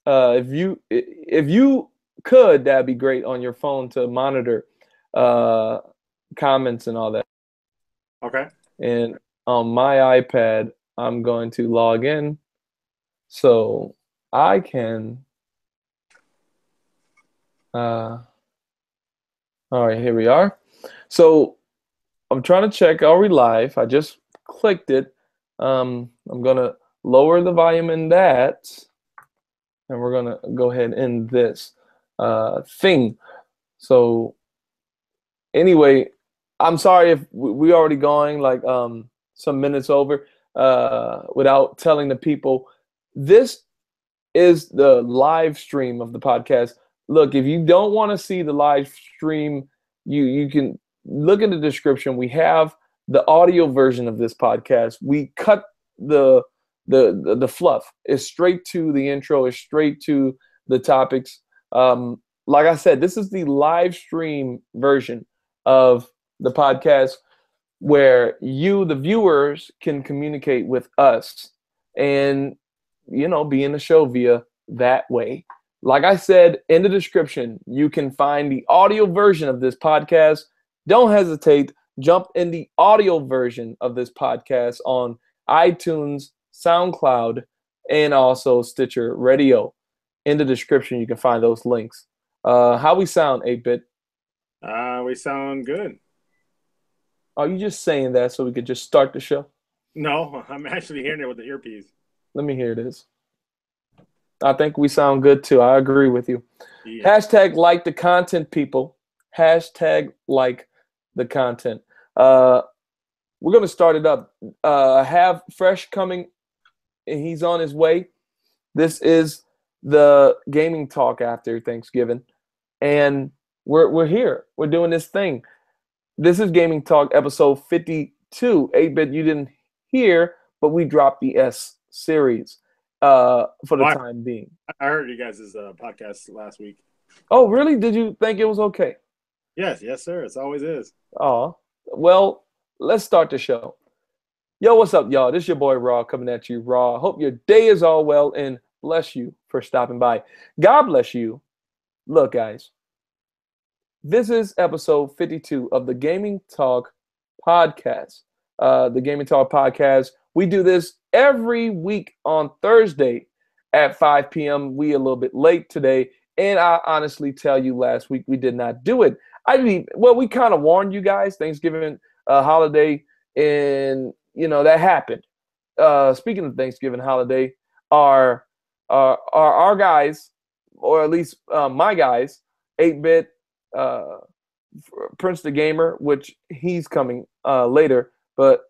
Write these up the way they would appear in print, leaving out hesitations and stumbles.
If you could, that'd be great on your phone to monitor uh, comments and all that. Okay. And on my iPad, I'm going to log in so I can. Uh, all right, here we are. So I'm trying to check, are we live? I just clicked it. I'm gonna lower the volume in that, and we're gonna go ahead and this thing. So anyway, I'm sorry if we already going like some minutes over without telling the people. This is the live stream of the podcast. Look, if you don't want to see the live stream, you can look in the description. We have the audio version of this podcast. We cut the the fluff. It's straight to the intro. It's straight to the topics. Like I said, this is the live stream version of the podcast where you, the viewers, can communicate with us and be in the show via that way. Like I said in the description, you can find the audio version of this podcast. Don't hesitate. Jump in the audio version of this podcast on iTunes, SoundCloud, and also Stitcher Radio. In the description, you can find those links. How we sound, 8-Bit? We sound good. Are you just saying that so we could just start the show? No, I'm actually hearing it with the earpiece. Let me hear this. I think we sound good too. I agree with you. Yeah. Hashtag like the content, people. Hashtag like the content. We're going to start it up. Have Fresh coming, and he's on his way. This is the gaming talk after Thanksgiving, and we're here. We're doing this thing. This is Gaming Talk episode 52. 8-Bit, you didn't hear, but we dropped the S series for the time being. I heard you guys' podcast last week. Oh, really? Did you think it was okay? Yes, sir. It always is. Oh, well, let's start the show. Yo, what's up, y'all? This is your boy Raw coming at you, Raw. Hope your day is all well, and bless you for stopping by. God bless you. Look, guys, this is episode 52 of the Gaming Talk podcast. The Gaming Talk podcast. We do this every week on Thursday at 5 p.m. We a little bit late today, and I honestly tell you, last week we did not do it. We kind of warned you guys. Thanksgiving holiday, and that happened. Speaking of Thanksgiving holiday, our guys, or at least my guys, 8-Bit, PrinceThaGamer, which he's coming later, but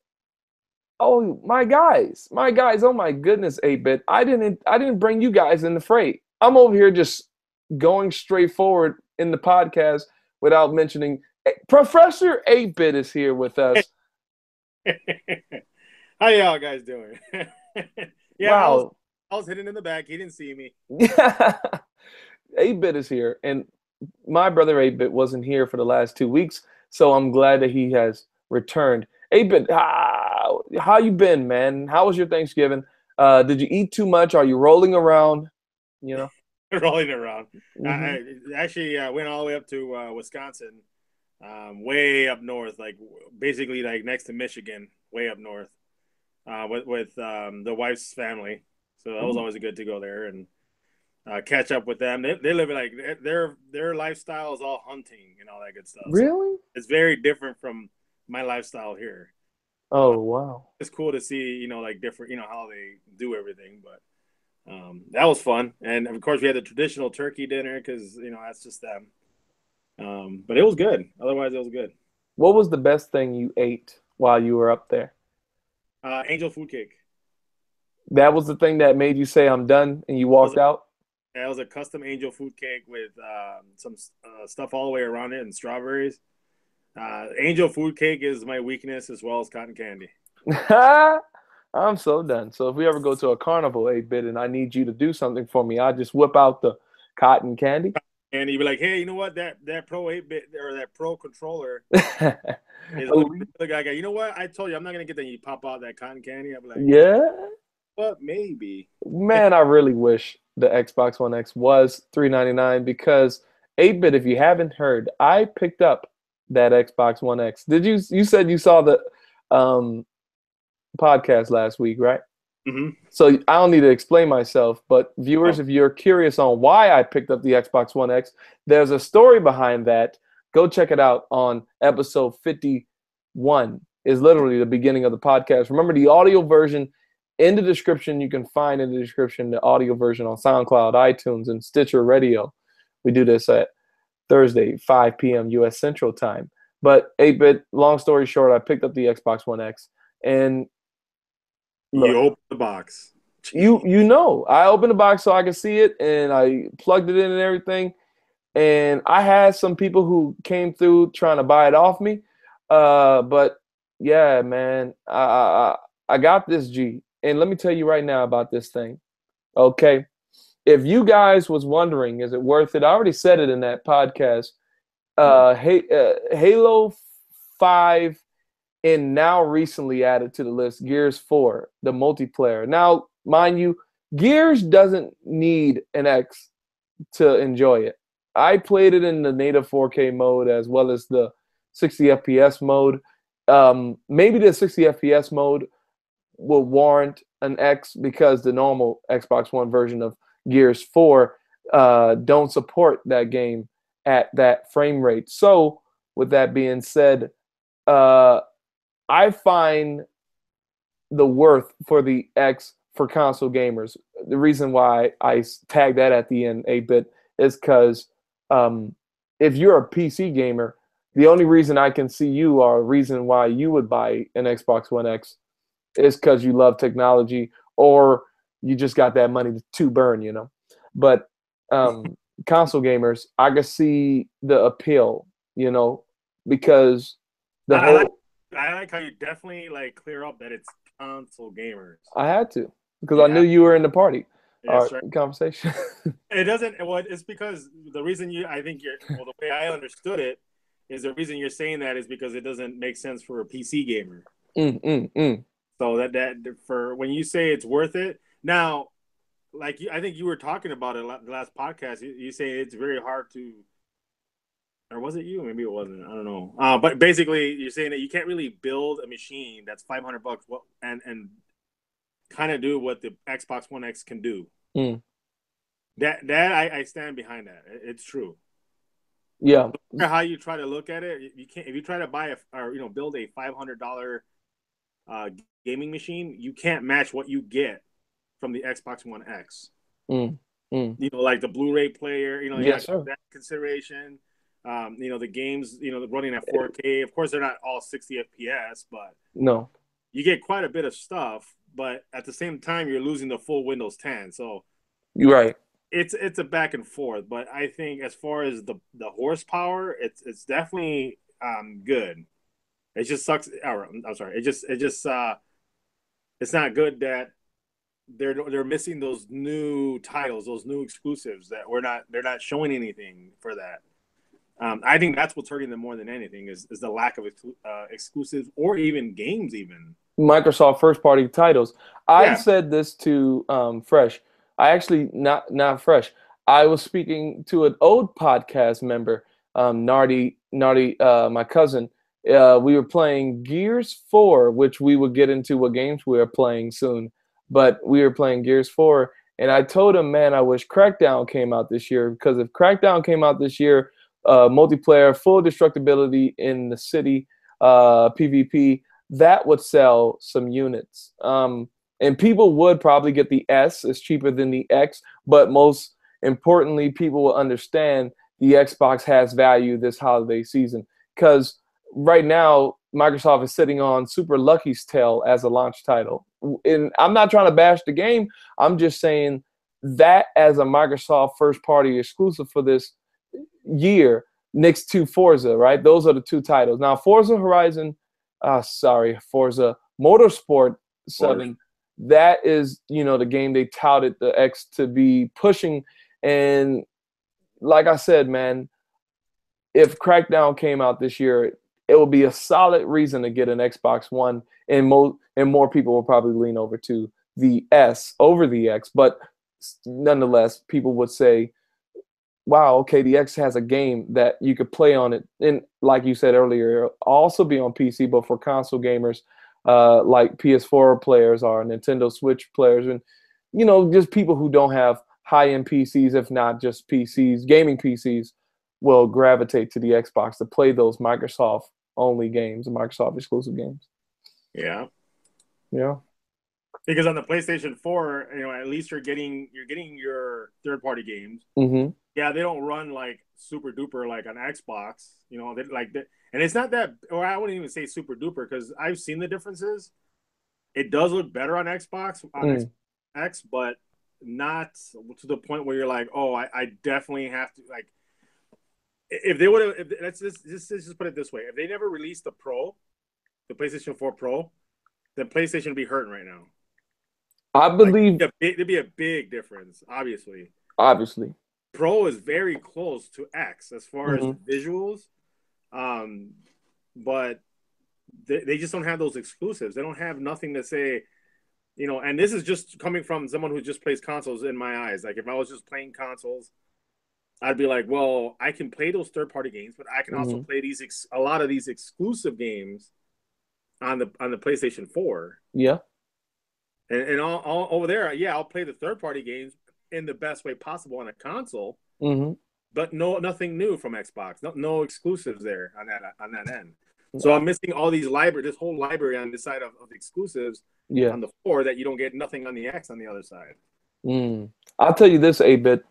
oh my guys, oh my goodness, 8-Bit, I didn't bring you guys in the fray. I'm over here just going straight forward in the podcast without mentioning Professor 8-Bit is here with us. How y'all guys doing? Yeah, wow. I was hidden in the back. He didn't see me. 8-Bit is here, and my brother 8-Bit wasn't here for the last 2 weeks, so I'm glad that he has returned. 8-Bit, how you been, man? How was your Thanksgiving? Did you eat too much? Are you rolling around? Rolling around. Mm-hmm. I actually went all the way up to Wisconsin, way up north, like basically like next to Michigan, way up north, with the wife's family. So that was always good to go there and catch up with them. They live like their lifestyle is all hunting and all that good stuff. Really? So it's very different from my lifestyle here. Oh, wow. It's cool to see, like different, how they do everything. But that was fun. And of course, we had the traditional turkey dinner because, that's just them. But it was good. Otherwise, it was good. What was the best thing you ate while you were up there? Angel food cake. That was the thing that made you say, I'm done, and you walked out? Yeah, it was a custom angel food cake with some stuff all the way around it and strawberries. Angel food cake is my weakness as well as cotton candy. I'm so done. So if we ever go to a carnival, 8-Bit, and I need you to do something for me, I just whip out the cotton candy. And you'd be like, hey, you know what? That Pro 8-Bit or that Pro controller is the guy. You know what? I told you I'm not gonna get that. You pop out that cotton candy. I'd be like, yeah, but maybe. Man, I really wish the Xbox One X was $399 because 8-bit, if you haven't heard, I picked up that Xbox One X. Did you said you saw the um, podcast last week, right? Hmm. So I don't need to explain myself, but viewers, Oh, if you're curious on why I picked up the Xbox One X, there's a story behind that. Go check it out on episode 51. Is literally the beginning of the podcast. Remember the audio version in the description. You can find in the description the audio version on SoundCloud, iTunes, and Stitcher Radio. We do this at Thursday, 5 p.m. U.S. Central Time. But 8-bit, long story short, I picked up the Xbox One X, and you look, open the box. you know, I opened the box so I could see it, and I plugged it in and everything. And I had some people who came through trying to buy it off me, but yeah, man, I got this G, and let me tell you right now about this thing. Okay, if you guys was wondering, is it worth it? I already said it in that podcast. Halo 5 and now recently added to the list, Gears 4, the multiplayer. Now, mind you, Gears doesn't need an X to enjoy it. I played it in the native 4K mode as well as the 60 FPS mode. Maybe the 60 FPS mode will warrant an X because the normal Xbox One version of Gears 4 don't support that game at that frame rate. So, with that being said, I find the worth for the X for console gamers. The reason why I tag that at the end, 8-bit, is because if you're a PC gamer, the only reason I can see you or a reason why you would buy an Xbox One X is because you love technology or you just got that money to burn, you know. But console gamers, I can see the appeal, you know, because the I like whole I like how you definitely like clear up that it's console gamers. I had to because I Yeah, knew you were in the party yes, or right. conversation. It doesn't. Well, it's because the reason I think you're. Well, the way I understood it is the reason you're saying that is because it doesn't make sense for a PC gamer. mm, mm, mm. So that for when you say it's worth it now, like I think you were talking about it the last podcast. You say it's very hard to, or was it you? Maybe it wasn't. I don't know. But basically, you're saying that you can't really build a machine that's $500 and kind of do what the Xbox One X can do. Mm. That I stand behind that. It's true. Yeah, No matter how you try to look at it, you can't. If you try to buy or build a $500 uh, gaming machine, you can't match what you get from the Xbox One X. mm, mm. Like the Blu-ray player. You Yes, have sir. that consideration. The games. Running at 4K. Of course, they're not all 60 FPS, but No, you get quite a bit of stuff. But at the same time, you're losing the full Windows 10. So you're right. it's a back and forth. But I think as far as the horsepower, it's definitely good. It just sucks. I'm sorry. It's not good that they're missing those new titles, those new exclusives that they're not showing anything for that. I think that's what's hurting them more than anything is the lack of exclusives or even games even. Microsoft first party titles. I Yeah. said this to Fresh. I actually not Fresh. I was speaking to an old podcast member, Nardi, my cousin. We were playing Gears 4, which we would get into what games we are playing soon. But we were playing Gears 4, and I told him, man, I wish Crackdown came out this year because if Crackdown came out this year, multiplayer, full destructibility in the city, PvP, that would sell some units. And people would probably get the S. It's cheaper than the X, but most importantly, people will understand the Xbox has value this holiday season because right now Microsoft is sitting on Super Lucky's tail as a launch title. And I'm not trying to bash the game. I'm just saying that as a Microsoft first party exclusive for this year next to Forza, right? Those are the two titles. Now, Forza Horizon, Forza Motorsport 7, that is, the game they touted the X to be pushing. And like I said, man, if Crackdown came out this year, it would be a solid reason to get an Xbox One, and more people will probably lean over to the S over the X. But nonetheless, people would say, wow, okay, the X has a game that you could play on it. And like you said earlier, it'll also be on PC, but for console gamers, like PS4 players or Nintendo Switch players, and just people who don't have high-end PCs, if not just PCs, gaming PCs, will gravitate to the Xbox to play those Microsoft only games, Microsoft exclusive games. Yeah. Yeah. Because on the PlayStation 4, at least you're getting your third party games. Mm-hmm. Yeah, they don't run like super duper like on Xbox. And it's not that, or I wouldn't even say super duper because I've seen the differences. It does look better on Xbox X, but not to the point where you're like, oh, I definitely have to like. If they would have, let's just put it this way: if they never released the PlayStation 4 Pro, then PlayStation would be hurting right now. I believe there'd be a big difference, obviously. Obviously. Pro is very close to X as far as Mm-hmm. visuals, but they just don't have those exclusives. They don't have nothing to say, and this is just coming from someone who just plays consoles in my eyes. Like, if I was just playing consoles, I'd be like, well, I can play those third-party games, but I can also play a lot of these exclusive games on the PlayStation 4. Yeah. And all over there, yeah, I'll play the third-party games in the best way possible on a console, but nothing new from Xbox. No exclusives there on that end. So I'm missing all these this whole library on this side of exclusives on the 4 that you don't get nothing on the X on the other side. I'll tell you this, 8-bit.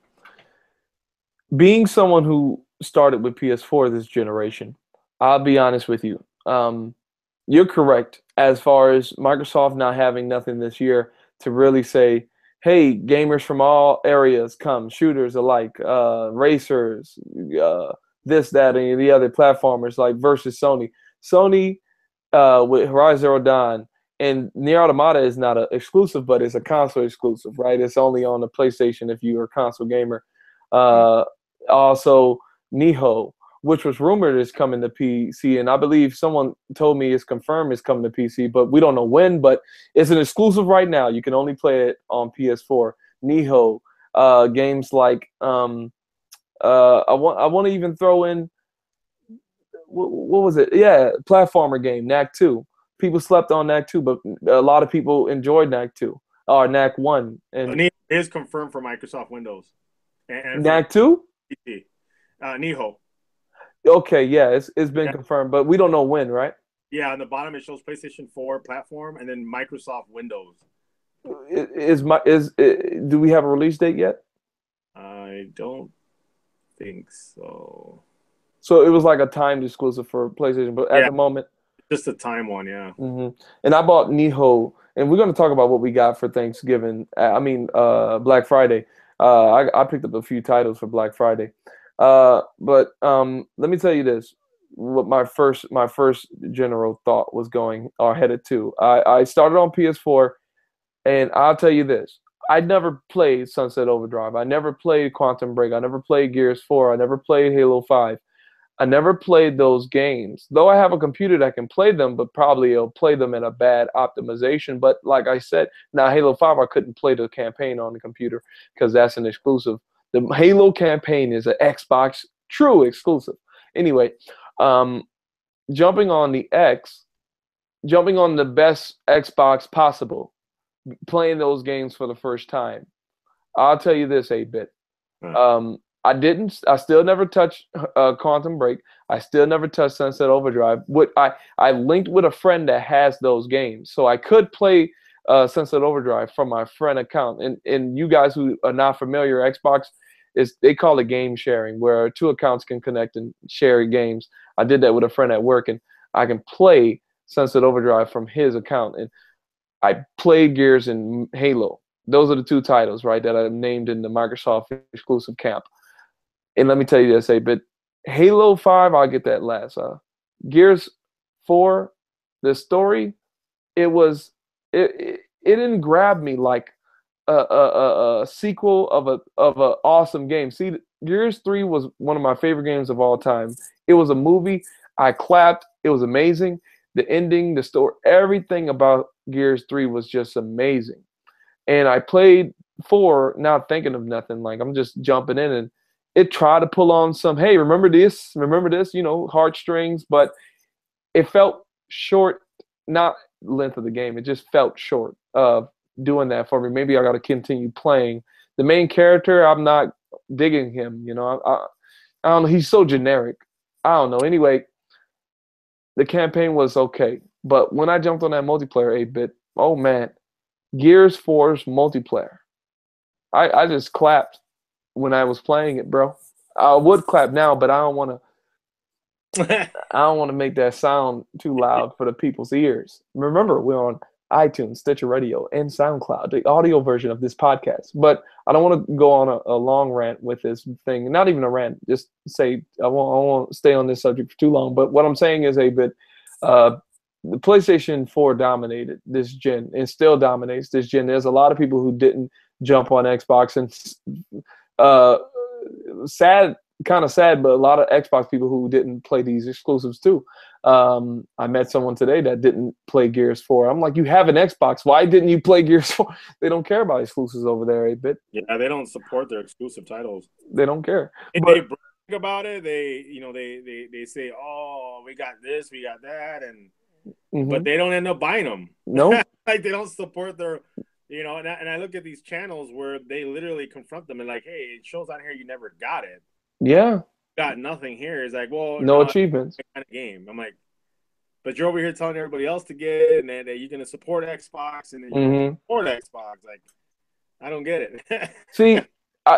Being someone who started with PS4 this generation, I'll be honest with you. You're correct as far as Microsoft not having nothing this year to really say, hey, gamers from all areas come, shooters alike, racers, this, that, and the other platformers, like versus Sony. Sony with Horizon Zero Dawn and Nier Automata is not an exclusive, but it's a console exclusive, right? It's only on the PlayStation if you're a console gamer. Also, Nihon, which was rumored is coming to PC, and I believe someone told me it's confirmed it's coming to PC, but we don't know when. But it's an exclusive right now. You can only play it on PS4. Nihon, games like I want to even throw in what was it? Yeah, platformer game Knack 2. People slept on Knack 2, but a lot of people enjoyed Knack 2 or Knack 1. And it is confirmed for Microsoft Windows and Knack 2. PC. Nihon. Okay, yeah, it's been confirmed, but we don't know when, right? Yeah, on the bottom it shows PlayStation 4 platform and then Microsoft Windows. Do we have a release date yet? I don't think so. So it was like a timed exclusive for PlayStation, but at the moment, just a time one, yeah. And I bought Nihon, and we're going to talk about what we got for Thanksgiving. Black Friday. I picked up a few titles for Black Friday. But let me tell you this: what my first general thought was going or headed to. I started on PS4, and I'll tell you this: I never played Sunset Overdrive. I never played Quantum Break. I never played Gears 4. I never played Halo 5. I never played those games, though I have a computer that can play them, but probably it'll play them in a bad optimization. But like I said, now Halo 5, I couldn't play the campaign on the computer because that's an exclusive. The Halo campaign is an Xbox true exclusive. Anyway, jumping on the best Xbox possible, playing those games for the first time. I'll tell you this, 8-bit. I still never touched Quantum Break. I still never touched Sunset Overdrive. I linked with a friend that has those games, so I could play Sunset Overdrive from my friend account. And you guys who are not familiar, Xbox they call it game sharing, where two accounts can connect and share games. I did that with a friend at work, and I can play Sunset Overdrive from his account. And I played Gears and Halo. Those are the two titles, right, that I named in the Microsoft exclusive camp. And let me tell you this, but Halo 5, I'll get that last. Gears 4, the story, it didn't grab me like a sequel of a awesome game. See, Gears 3 was one of my favorite games of all time. It was a movie. I clapped. It was amazing. The ending, the story, everything about Gears 3 was just amazing. And I played PS4, not thinking of nothing. Like I'm just jumping in, and it tried to pull on some, hey, remember this, heartstrings, but it felt short, not length of the game. It just felt short of doing that for me. Maybe I got to continue playing. The main character, I'm not digging him. I don't know. He's so generic. I don't know. Anyway, the campaign was okay, but when I jumped on that multiplayer 8-bit, oh man, Gears 4's multiplayer. I just clapped when I was playing it, bro. I would clap now, but I don't want to. I don't want to make that sound too loud for the people's ears. Remember, we're on iTunes, Stitcher Radio, and SoundCloud, the audio version of this podcast. But I don't want to go on a long rant with this thing. Not even a rant. Just say I won't stay on this subject for too long. But what I'm saying is the PlayStation 4 dominated this gen and still dominates this gen. There's a lot of people who didn't jump on Xbox, and kind of sad, but a lot of Xbox people who didn't play these exclusives too. I met someone today that didn't play Gears 4. I'm like, you have an Xbox. Why didn't you play Gears 4? They don't care about exclusives over there, 8-bit. Yeah, they don't support their exclusive titles. They don't care. They brag about it. They say, oh, we got this, we got that, and but they don't end up buying them. No, like they don't support their. And I look at these channels where they literally confront them and like, hey, it shows on here you never got it. Yeah. Got nothing here. It's like, well, no achievements. Kind of game. I'm like, but you're over here telling everybody else to get it and that you're going to support Xbox and then you support Xbox. Like, I don't get it. See,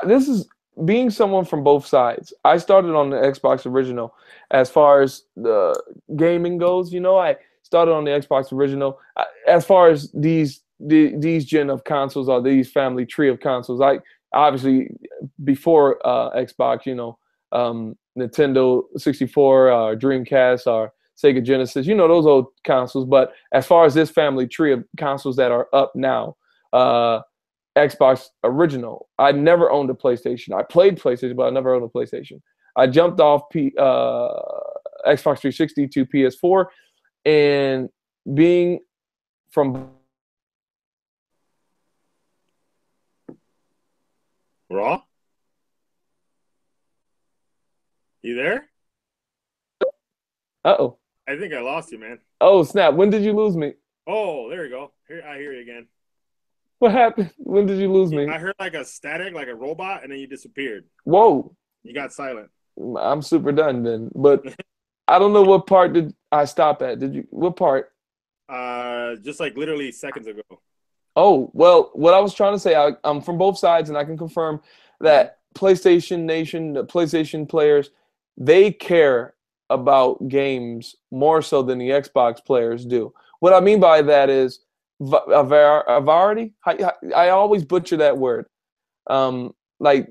this is being someone from both sides. I started on the Xbox original as far as the gaming goes. I started on the Xbox original. As far as these gen of consoles or these family tree of consoles, obviously before Xbox, Nintendo 64, Dreamcast, or Sega Genesis, those old consoles. But as far as this family tree of consoles that are up now, Xbox original, I never owned a PlayStation. I played PlayStation, but I never owned a PlayStation. I jumped off Xbox 360 to PS4, and being from Raw? You there? Uh-oh. I think I lost you, man. Oh, snap. When did you lose me? Oh, there you go. Here, I hear you again. What happened? When did you lose me? I heard like a static, like a robot, and then you disappeared. Whoa. You got silent. I'm super done then. But I don't know what part did I stop at. What part? Just like literally seconds ago. Oh, well, what I was trying to say, I'm from both sides, and I can confirm that PlayStation Nation, the PlayStation players, they care about games more so than the Xbox players do. What I mean by that is variety. I always butcher that word. Like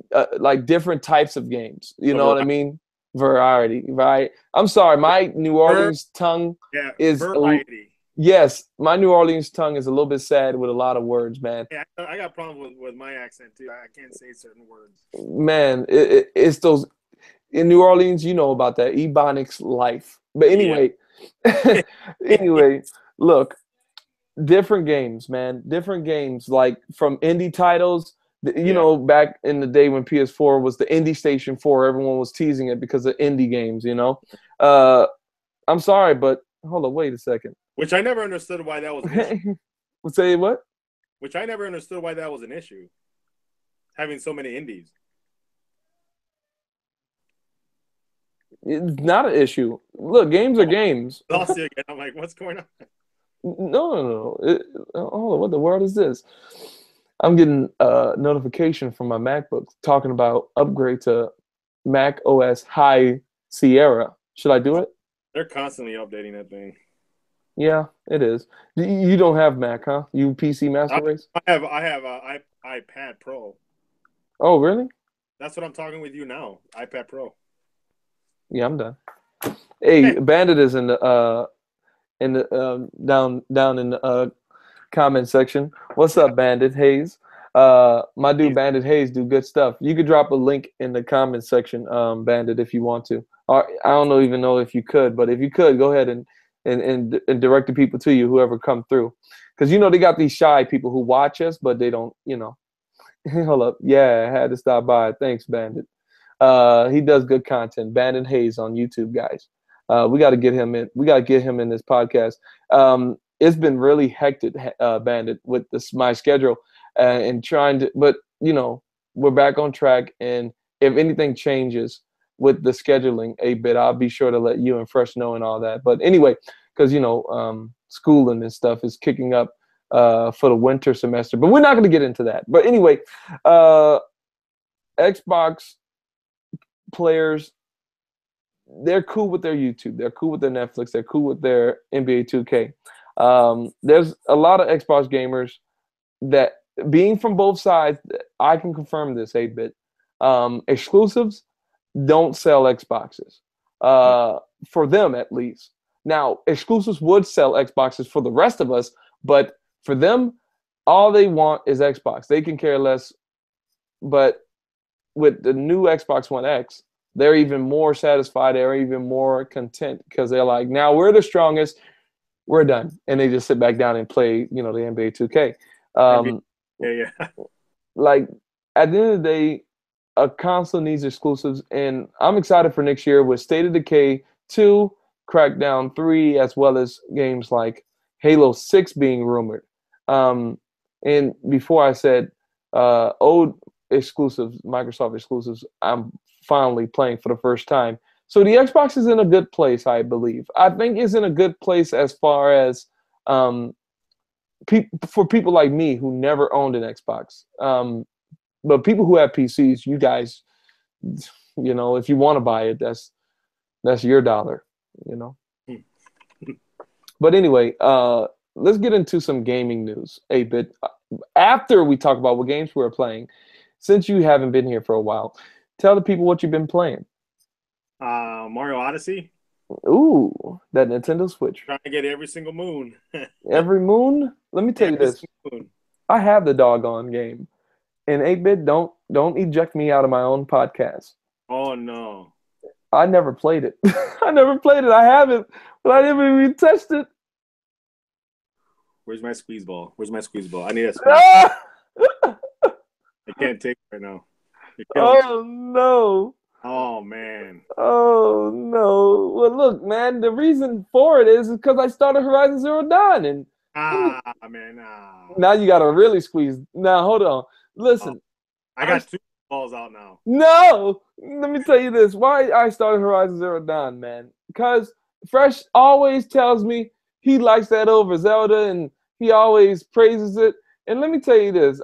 different types of games. You know what I mean? Variety. Right. I'm sorry, my New Orleans tongue is variety. Yes, my New Orleans tongue is a little bit sad with a lot of words, man. Yeah, I got problems with my accent too. I can't say certain words. Man, it's those in New Orleans. You know about that Ebonics life. But anyway, anyway, look, different games, man. Different games, like from indie titles. Back in the day when PS4 was the indie station for, everyone was teasing it because of indie games. I'm sorry, but hold on, wait a second. Which I never understood why that was an issue. Say what? Which I never understood why that was an issue. Having so many indies. It's not an issue. Look, games are games. Lost you again. I'm like, what's going on? No. Hold on, what the world is this? I'm getting a notification from my MacBook talking about upgrade to Mac OS High Sierra. Should I do it? They're constantly updating that thing. Yeah, it is. You don't have Mac, huh? You PC Master Race? I have a iPad Pro. Oh, really? That's what I'm talking with you now. iPad Pro. Yeah, I'm done. Hey, Bandit is in the down in the comment section. What's up, Bandit Hayes? My dude Bandit Hayes do good stuff. You could drop a link in the comment section, Bandit, if you want to. Or I don't even know if you could, but if you could, go ahead and direct the people to you, whoever come through. Because, they got these shy people who watch us, but they don't, Hold up. Yeah, I had to stop by. Thanks, Bandit. He does good content. Bandit Hayes on YouTube, guys. We got to get him in. We got to get him in this podcast. It's been really hectic, Bandit, with this my schedule and trying to. But we're back on track. And if anything changes with the scheduling a bit, I'll be sure to let you and Fresh know and all that. But anyway, because schooling and stuff is kicking up for the winter semester. But we're not going to get into that. But anyway, Xbox players, they're cool with their YouTube, they're cool with their Netflix, they're cool with their NBA 2K. There's a lot of Xbox gamers that, being from both sides, I can confirm this 8-bit. Exclusives don't sell Xboxes, for them at least. Now, exclusives would sell Xboxes for the rest of us, but for them, all they want is Xbox. They can care less. But with the new Xbox One X, they're even more satisfied. They're even more content because they're like, now we're the strongest. We're done. And they just sit back down and play, the NBA 2K. Yeah. Like, at the end of the day, a console needs exclusives. And I'm excited for next year with State of Decay 2, Crackdown 3, as well as games like Halo 6 being rumored. And before I said old exclusives, Microsoft exclusives, I'm finally playing for the first time. So the Xbox is in a good place, I believe. I think it's in a good place as far as for people like me who never owned an Xbox. But people who have PCs, you guys, if you want to buy it, that's your dollar, But anyway, let's get into some gaming news a bit after we talk about what games we're playing. Since you haven't been here for a while, tell the people what you've been playing. Mario Odyssey. Ooh, that Nintendo Switch. Trying to get every single moon. Every moon? Let me tell you this. I have the doggone game. And 8-bit, don't eject me out of my own podcast. Oh no. I never played it. I never played it. I haven't, but I never even touched it. Where's my squeeze ball? I need a squeeze. I can't take it right now. Oh no. Oh man. Oh no. Well, look, man. The reason for it is because I started Horizon Zero Dawn, and man. Now you gotta really squeeze. Now hold on. Listen. I got 2 balls out now. No. Let me tell you this. Why I started Horizon Zero Dawn, man? Because Fresh always tells me he likes that over Zelda, and he always praises it. And let me tell you this.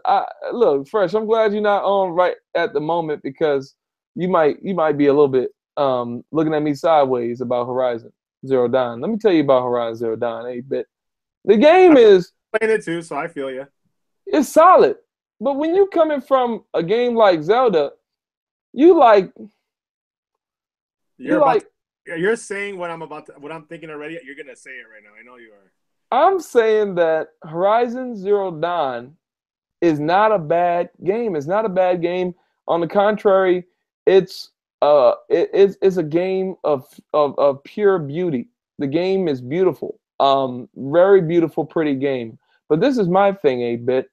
Look, Fresh, I'm glad you're not on right at the moment, because you might be a little bit looking at me sideways about Horizon Zero Dawn. Let me tell you about Horizon Zero Dawn 8-bit. The game is playing it too, so I feel you. It's solid. But when you coming from a game like Zelda, you're saying what I'm thinking already. You're gonna say it right now. I know you are. I'm saying that Horizon Zero Dawn is not a bad game. It's not a bad game. On the contrary, it's a game of pure beauty. The game is beautiful. Very beautiful, pretty game. But this is my thing, 8-bit.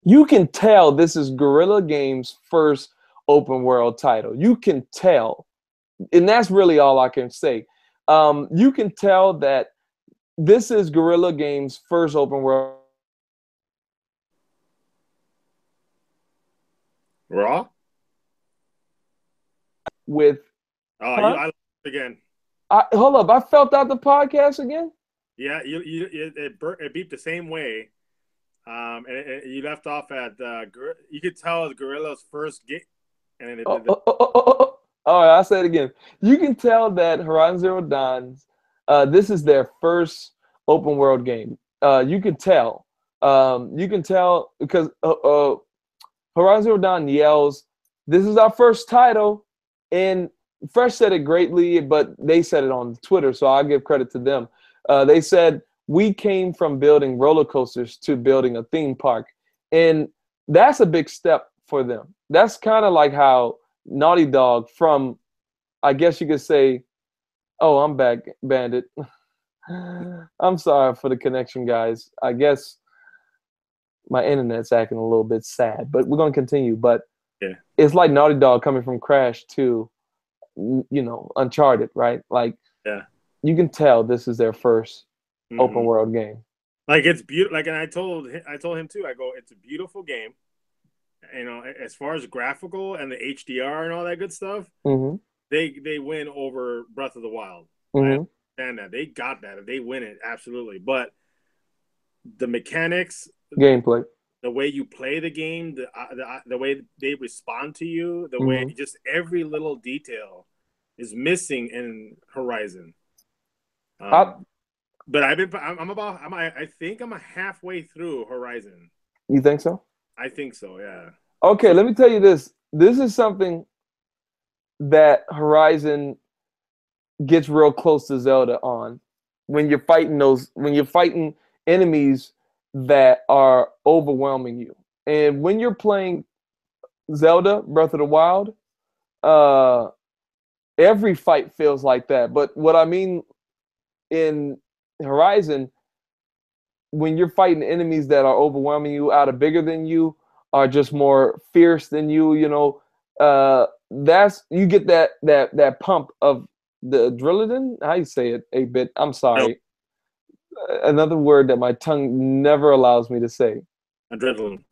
You can tell this is Guerrilla Games' first open world title. You can tell. And that's really all I can say. You can tell that this is Guerrilla Games' first open world. Raw? With I lost again. Hold up, I felt out the podcast again? Yeah, it beeped the same way. And you left off at you could tell it was Gorilla's first game. And All right, I'll say it again. You can tell that Horizon Zero Dawn, this is their first open world game. You can tell. You can tell because Horizon Zero Dawn yells, "This is our first title," and Fresh said it greatly, but they said it on Twitter, so I'll give credit to them. They said, "We came from building roller coasters to building a theme park," and that's a big step for them. That's kind of like how Naughty Dog from, I guess you could say, oh, I'm back, Bandit. I'm sorry for the connection, guys. I guess my internet's acting a little bit sad, but we're gonna continue. But Yeah. it's like Naughty Dog coming from Crash to Uncharted, right? Like Yeah. you can tell this is their first open Hmm. world game. Like it's beautiful. Like, and I told him too. I go, it's a beautiful game. You know, as far as graphical and the HDR and all that good stuff, Hmm. they win over Breath of the Wild. I Hmm. understand that they got that. They win it absolutely. But the mechanics, Gameplay. the way you play the game, the way they respond to you, the way Hmm. just every little detail is missing in Horizon. I Um, but I'm about I think I'm a halfway through Horizon. You think so? I think so, yeah. Okay, So let me tell you this. This is something that Horizon gets real close to Zelda on. When you're fighting enemies that are overwhelming you. And when you're playing Zelda Breath of the Wild, uh every fight feels like that. But what I mean in Horizon, when you're fighting enemies that are overwhelming you, out of bigger than you, are just more fierce than you, that's you get that pump of the adrenaline. How you say it? A bit. I'm no, sorry. Another word that my tongue never allows me to say. adrenaline.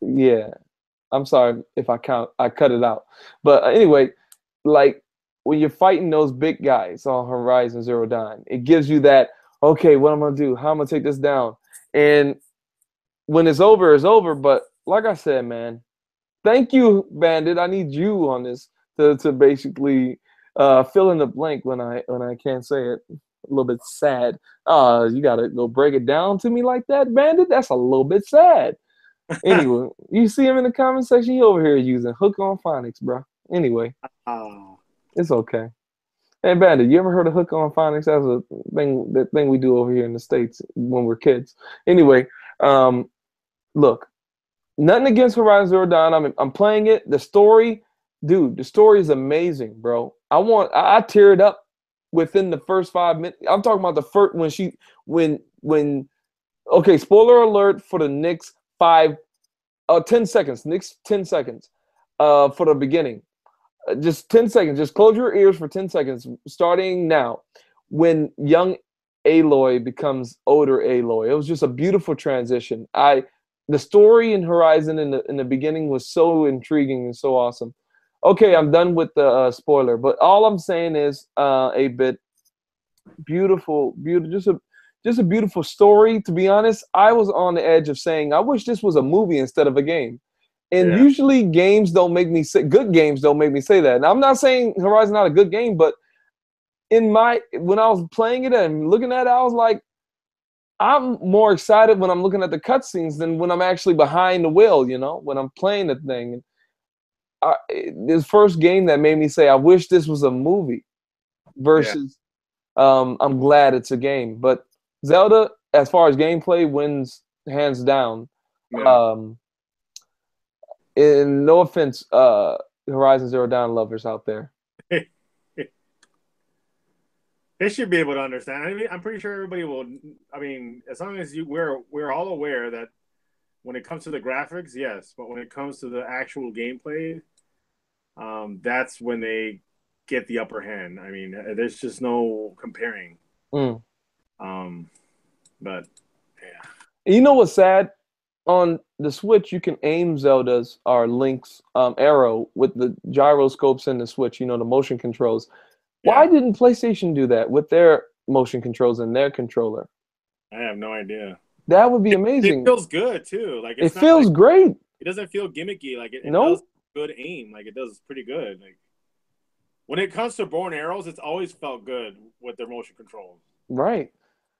Yeah, I'm sorry if I cut it out. But anyway, like when you're fighting those big guys on Horizon Zero Dawn, it gives you that, okay, what am I gonna do? How am I gonna take this down? And when it's over, it's over. But like I said, man, thank you, Bandit. I need you on this to basically fill in the blank when I can't say it. A little bit sad. You gotta go break it down to me like that, Bandit. That's a little bit sad. Anyway, you see him in the comment section. He over here using hook on phonics, bro. Anyway, Oh, it's okay. Hey, Bandit, you ever heard of hook on phonics? That's a thing. That thing we do over here in the states when we're kids. Anyway, um, look, nothing against Horizon Zero Dawn. I'm playing it. The story, dude, the story is amazing, bro. I teared up within the first 5 minutes. I'm talking about the first when okay, spoiler alert for the next 10 seconds, next 10 seconds for the beginning. Just 10 seconds. Just close your ears for 10 seconds, starting now. When young Aloy becomes older Aloy, it was just a beautiful transition. The story in Horizon in the beginning was so intriguing and so awesome. Okay, I'm done with the spoiler, but all I'm saying is a bit beautiful, beautiful, just a beautiful story. To be honest, I was on the edge of saying I wish this was a movie instead of a game. And yeah, usually games don't make me say good games don't make me say that. And I'm not saying Horizon not a good game, but when I was playing it and looking at it, I was like, I'm more excited when I'm looking at the cutscenes than when I'm actually behind the wheel, when I'm playing the thing. This first game that made me say, I wish this was a movie yeah, versus I'm glad it's a game. But Zelda, as far as gameplay, wins hands down. yeah. Um, and no offense, Horizon Zero Dawn lovers out there. They should be able to understand. I mean, I'm pretty sure everybody will. I mean, as long as we're all aware that when it comes to the graphics, yes, but when it comes to the actual gameplay, that's when they get the upper hand. I mean, there's just no comparing. Mm. Um, but yeah, And you know what's sad? On the Switch, you can aim Zelda's or Link's arrow with the gyroscopes in the Switch. The motion controls. Why yeah, didn't PlayStation do that with their motion controls and their controller? I have no idea. That would be It amazing. feels good too. Like It it's not like feels great. it doesn't feel gimmicky. Like it does No, good aim. Like it does pretty good. Like when it comes to bow and arrows, it's always felt good with their motion controls. right. Yeah,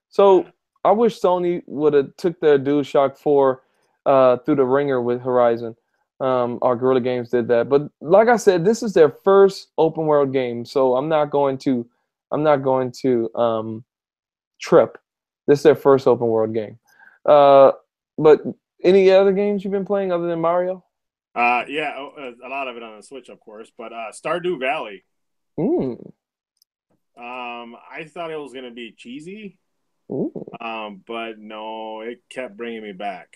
So I wish Sony would have took their DualShock 4 through the ringer with Horizon. Our Guerrilla Games did that, but like I said, this is their first open world game, so I'm not going to trip. This is their first open world game. Uh, but any other games you've been playing other than Mario? yeah, a lot of it on the Switch, of course. But Stardew Valley, Mm, I thought it was gonna be cheesy, mm. but no, it kept bringing me back.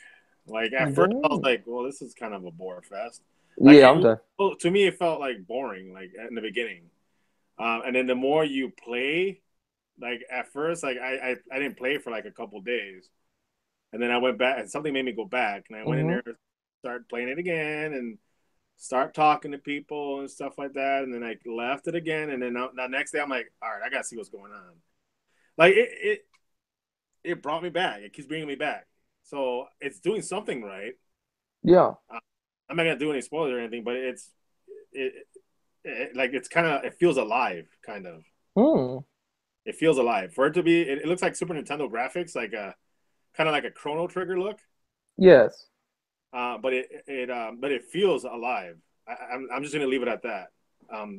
Like Oh, at first, I was damn. like, "Well, this is kind of a bore fest." Like Yeah, I'm done. well, to me, it felt like boring, like in the beginning. And then the more you play, like at first, like I didn't play for like a couple days, and then I went back, and something made me go back, and I went in Mm-hmm. there, started playing it again, and start talking to people and stuff like that, and then I left it again, and then the next day I'm like, all right, I gotta see what's going on. Like it brought me back. It keeps bringing me back. So it's doing something right. Yeah. Uh, I'm not gonna do any spoilers or anything, but like it's kind of it feels alive, kind of. Hmm. It feels alive for it to be. It looks like Super Nintendo graphics, like a kind of like a Chrono Trigger look. Yes. But it feels alive. I'm just gonna leave it at that,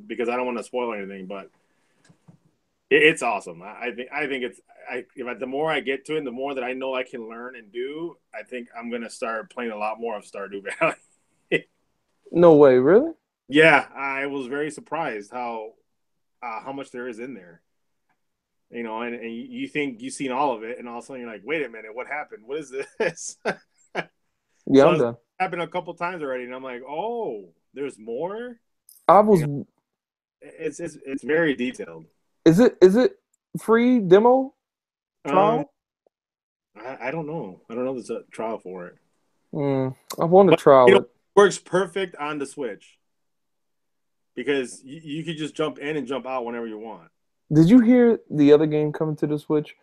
because I don't want to spoil anything. But it's awesome. I think it's the more I get to it, the more that I know I can learn and do. I think I'm gonna start playing a lot more of Stardew Valley. No way, really? Yeah, I was very surprised how much there is in there. And you think you've seen all of it, and all of a sudden you're like, wait a minute, what happened? What is this? Yeah, So I'm it's done. happened a couple times already, and I'm like, oh, there's more. I You was. know, it's very detailed. Is it free demo Um, trial? I don't know. I don't know if there's a trial for it, I want to but trial it. it works perfect on the Switch because you could just jump in and jump out whenever you want. Did you hear the other game coming to the Switch?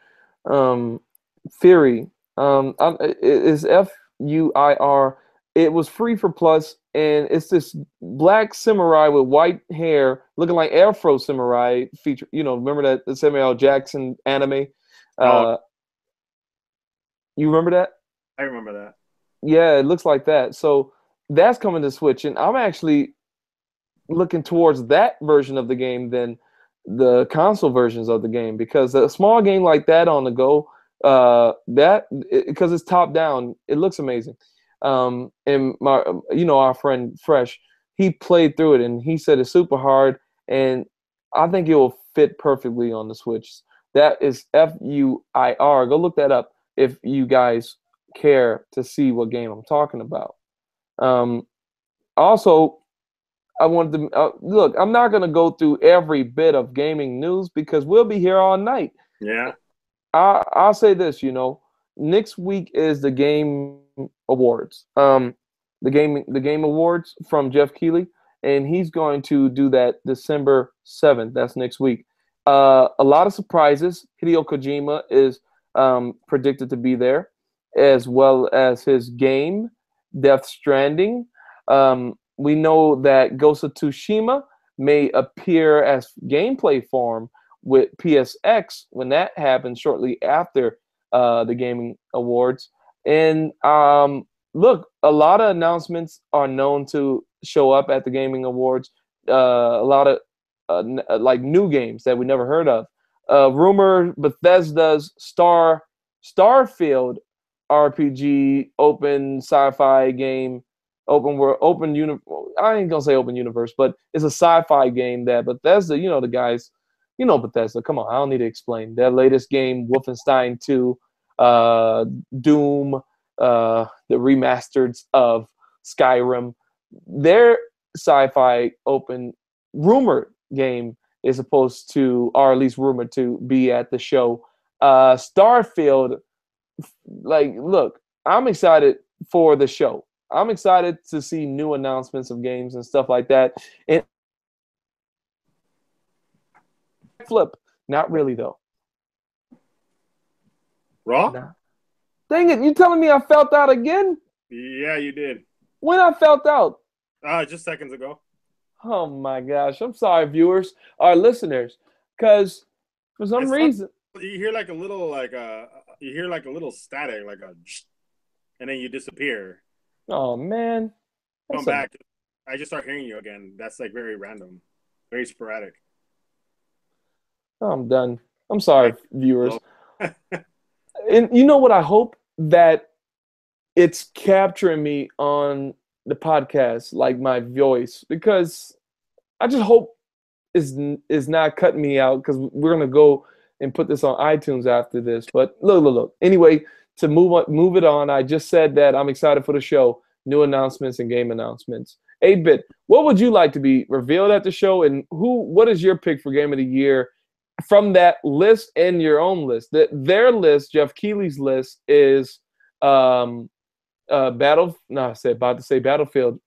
Um, Fury. It's Fuir. It was free for Plus, and it's this black samurai with white hair, looking like Afro Samurai feature. Remember that the Samuel L. Jackson anime? Oh, Uh, you remember that? I remember that. Yeah, it looks like that. So that's coming to Switch, and I'm actually looking towards that version of the game than the console versions of the game, because a small game like that on the go, that because it's top down, it looks amazing. And our friend Fresh, he played through it and he said it's super hard, and I think it will fit perfectly on the Switch. That is Fuir. Go look that up if you guys care to see what game I'm talking about. Um, Also, I wanted to look. I'm not going to go through every bit of gaming news because we'll be here all night. Yeah. I'll say this. Next week is the Game Awards. The Game Awards from Jeff Keighley, and he's going to do that December 7th. That's next week. A lot of surprises. Hideo Kojima is predicted to be there, as well as his game, Death Stranding. We know that Ghost of Tsushima may appear as gameplay form with PSX when that happens shortly after the Gaming Awards. And look, a lot of announcements are known to show up at the Gaming Awards. A lot of like new games that we never heard of. Rumor Bethesda's Starfield RPG open sci-fi game, open world, open universe. I ain't gonna say open universe, but it's a sci-fi game that Bethesda, the guys, Bethesda. Come on, I don't need to explain. Their latest game, Wolfenstein 2, Doom, the remasters of Skyrim. Their sci-fi open rumored game is supposed to, or at least rumored to, be at the show. Starfield, like, look, I'm excited for the show. I'm excited to see new announcements of games and stuff like that. And flip, not really though. Raw? Nah. Dang it, you telling me I felt out again? Yeah, you did. When I felt out? Just seconds ago. Oh my gosh. I'm sorry, viewers, our listeners, because for some It's fun. reason, You hear like a little you hear like a little static, like a, and then you disappear. oh man, Come that's back. I just start hearing you again. That's like very random, very sporadic. I'm done. I'm Yeah. sorry, viewers. And you know what? I hope that it's capturing me on the podcast, like my voice, because I just hope is not cutting me out, because we're gonna go and put this on iTunes after this. But look. Anyway, to move it on, I just said that I'm excited for the show, new announcements and game announcements. 8-Bit, what would you like to be revealed at the show, and what is your pick for game of the year from that list and your own list? Their list, Jeff Keighley's list, is about to say Battlefield.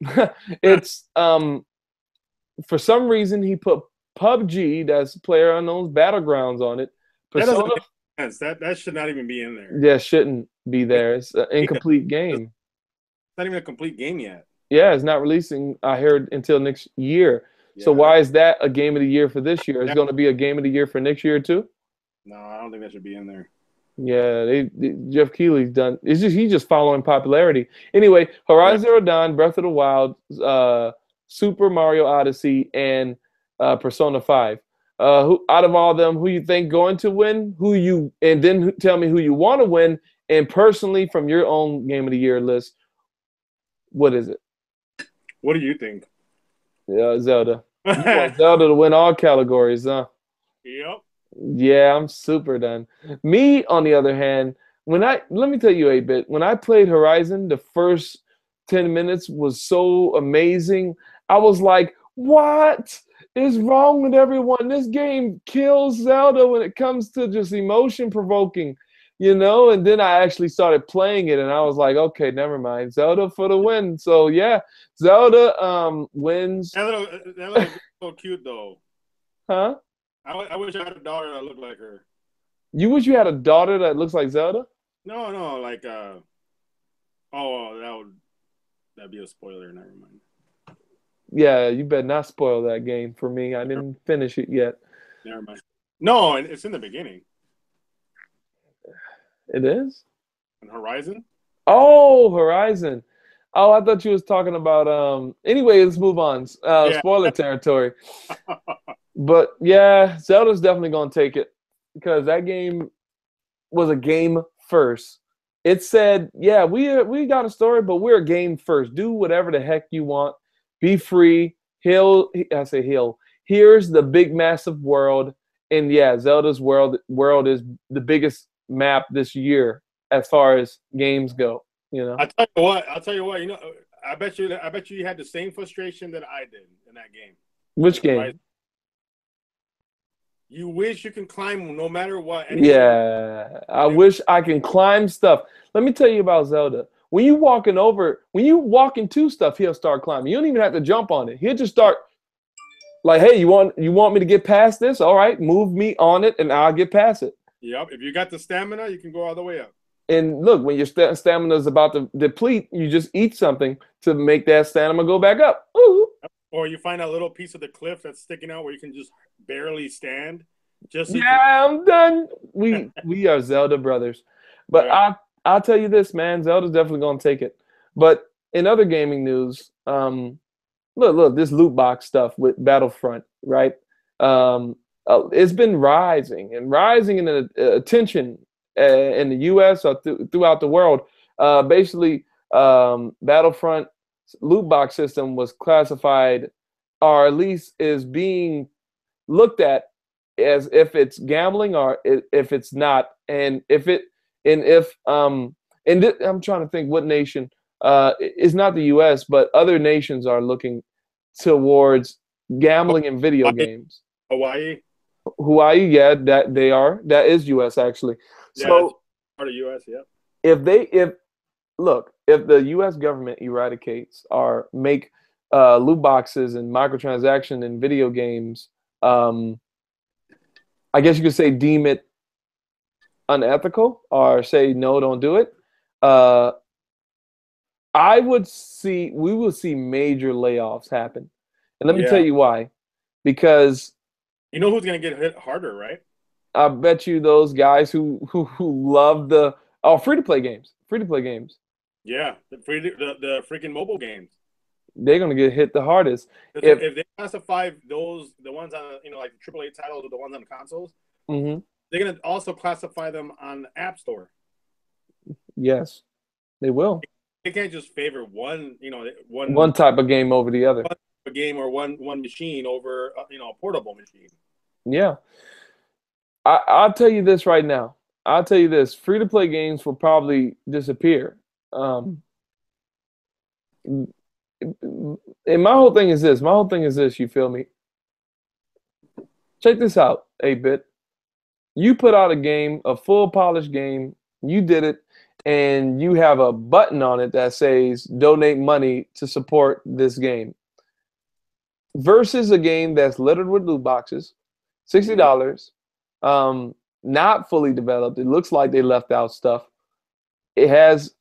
It's for some reason he put PUBG, that's PlayerUnknown's Battlegrounds, on it. That doesn't Persona, make sense. That should not even be in there. yeah, shouldn't be there. It's an incomplete game. It's not even a complete game yet. Yeah, it's not releasing, I heard, until next year. Yeah. So why is that a game of the year for this year? It's going to be a game of the year for next year too? No, I don't think that should be in there. Yeah, Jeff Keighley's done. He's just following popularity. Anyway, Horizon Zero Dawn, Breath of the Wild, Super Mario Odyssey, and Persona 5. Who out of all of them, who you think going to win? And then tell me who you want to win. And personally, from your own game of the year list, what is it? What do you think? Zelda. You want Zelda to win all categories, huh? Yep. Yeah, I'm super done. Me, on the other hand, let me tell you 8-Bit, when I played Horizon, the first 10 minutes was so amazing. I was like, what is wrong with everyone? This game kills Zelda when it comes to just emotion provoking, and then I actually started playing it and I was like, okay, never mind. Zelda for the win. So yeah, Zelda wins. That little so cute though. Huh? I wish I had a daughter that looked like her. You wish you had a daughter that looks like Zelda? No, like that'd be a spoiler, never mind. Yeah, you better not spoil that game for me. I didn't finish it yet. Never mind. No, it's in the beginning. It is? In Horizon? Oh, Horizon. Oh, I thought you was talking about anyway, let's move on. Spoiler territory. But yeah, Zelda's definitely gonna take it because that game was a game first. It said, yeah, we got a story, but we're a game first. Do whatever the heck you want. Be free. Here's the big massive world. And yeah, Zelda's world is the biggest map this year as far as games go. I'll tell you what. I bet you had the same frustration that I did in that game. Which game? You wish you can climb no matter what. Yeah, I wish I can climb stuff. Let me tell you about Zelda. When you walk into stuff, he'll start climbing. You don't even have to jump on it. He'll just start like, hey, you want me to get past this? All right, move me on it, and I'll get past it. Yep. If you got the stamina, you can go all the way up. And look, when your stamina is about to deplete, you just eat something to make that stamina go back up. Ooh. Or you find a little piece of the cliff that's sticking out where you can just barely stand. I'm done. We are Zelda brothers. But right. I'll tell you this, man, Zelda's definitely gonna take it. But in other gaming news, look, this loot box stuff with Battlefront, right? It's been rising in attention in the U.S. or throughout the world. Basically, Battlefront loot box system was classified, or at least is being looked at as if it's gambling or if it's not, and I'm trying to think what nation. It's not the U.S., but other nations are looking towards gambling in video games. Hawaii, yeah, that is U.S. actually. Yeah, so part of U.S. Yeah. If the U.S. government eradicates or make loot boxes and microtransaction in video games, I guess you could say deem it unethical or say no, don't do it. We will see major layoffs happen, and let me tell you why. Because you know who's going to get hit harder, right? I bet you those guys who love the free to play games. Yeah, the freaking mobile games. They're gonna get hit the hardest. If they classify the ones on like the AAA titles or the ones on the consoles, mm-hmm. They're gonna also classify them on the App Store. Yes, they will. They can't just favor one type of game over the other. A game or one machine over a portable machine. Yeah, I'll tell you this right now. I'll tell you this: free-to-play games will probably disappear. Um, and my whole thing is this. My whole thing is this. You feel me? Check this out, 8-bit. You put out a game, a full polished game. You did it, and you have a button on it that says "Donate money to support this game." Versus a game that's littered with loot boxes, $60, not fully developed. It looks like they left out stuff. It has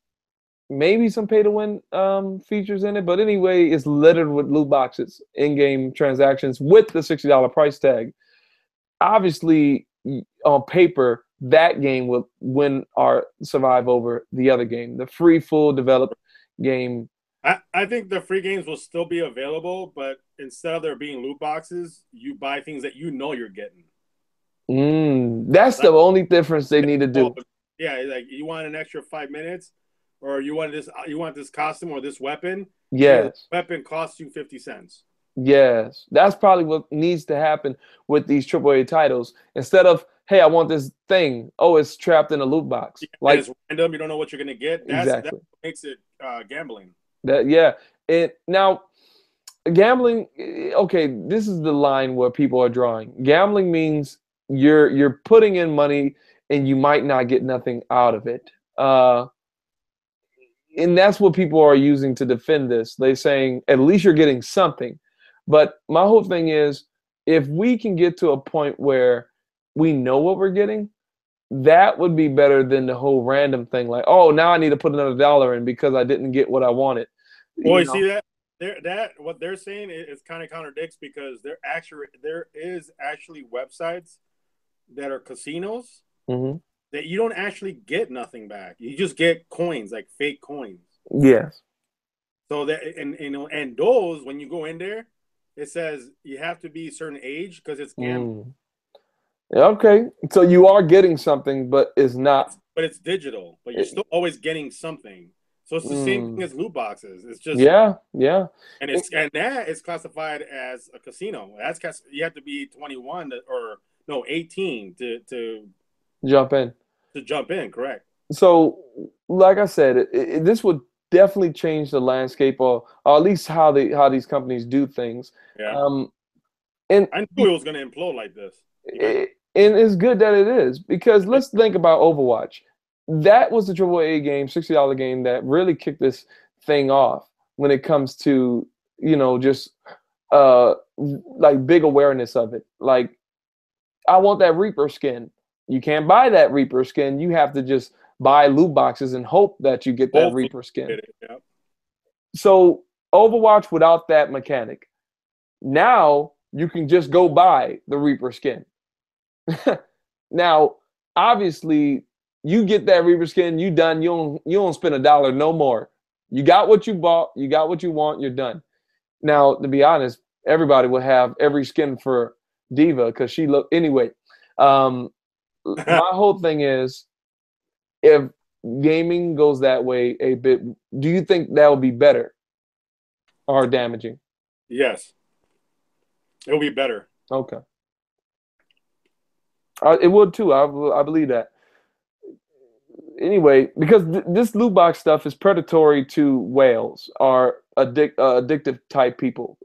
maybe some pay to win features in it, but anyway, it's littered with loot boxes, in-game transactions with the $60 price tag. Obviously, on paper, that game will win or survive over the other game, the free, full developed game. I think the free games will still be available, but instead of there being loot boxes, you buy things that you know you're getting. That's the only difference they need to do. Yeah, like you want an extra 5 minutes, or you want this costume or this weapon. Yes. Weapon costs you 50 cents. Yes. That's probably what needs to happen with these AAA titles. Instead of, hey, I want this thing. Oh, it's trapped in a loot box. Yeah, like it's random. You don't know what you're gonna get. That's what makes it gambling. Now gambling. Okay, this is the line where people are drawing. Gambling means you're putting in money and you might not get nothing out of it. And that's what people are using to defend this. They're saying at least you're getting something. But my whole thing is, if we can get to a point where we know what we're getting, that would be better than the whole random thing. Like, oh, now I need to put another dollar in because I didn't get what I wanted. Well, you see that what they're saying is kind of contradicts, because there is actually websites that are casinos that you don't actually get nothing back. You just get coins, like fake coins. Yes. So that and those, when you go in there, it says you have to be a certain age because it's gambling. Okay, so you are getting something, but it's not. But it's digital. But you're still always getting something. So it's the same thing as loot boxes. It's just yeah. And that is classified as a casino. You have to be 21 or 18 to jump in. To jump in, correct? So, like I said, this would definitely change the landscape, or at least how these companies do things. Yeah. And I knew it was going to implode like this. And it's good that it is, because let's think about Overwatch. That was the AAA game, $60 game that really kicked this thing off when it comes to, just like big awareness of it. Like, I want that Reaper skin. You can't buy that Reaper skin. You have to just buy loot boxes and hope that you get that Reaper skin. Yeah. So Overwatch without that mechanic. Now you can just go buy the Reaper skin. Now, obviously, you get that Reaper skin, you done. You don't spend $1 no more. You got what you bought. You got what you want. You're done. Now, to be honest, everybody will have every skin for Diva because she look anyway. My whole thing is, if gaming goes that way a bit, do you think that would be better or damaging? Yes, it will be better. Okay. It would too. I believe that. Anyway, because this loot box stuff is predatory to whales or addictive type people,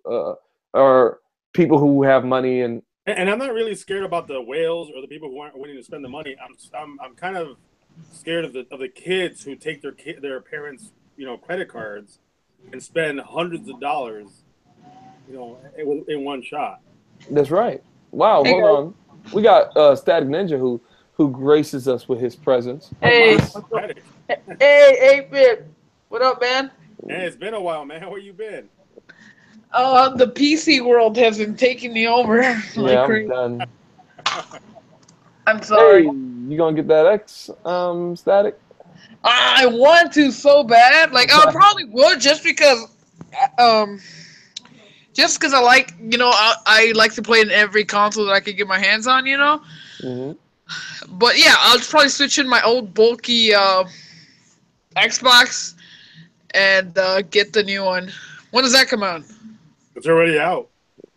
or people who have money and I'm not really scared about the whales or the people who aren't willing to spend the money. I'm kind of scared of the kids who take their parents' credit cards and spend hundreds of dollars in one shot. That's right. Wow, hold on. We got Static Ninja who graces us with his presence. Hey, hey, 8-bit. What up, man? Hey, it's been a while, man. Where you been? Oh, the PC world hasn't taken me over. Yeah, I'm done. I'm sorry. Hey, you gonna get that X, Static? I want to so bad. Like, I probably would just because I like, I like to play in every console that I could get my hands on, But yeah, I'll probably switch in my old bulky Xbox and get the new one. When does that come out? It's already out.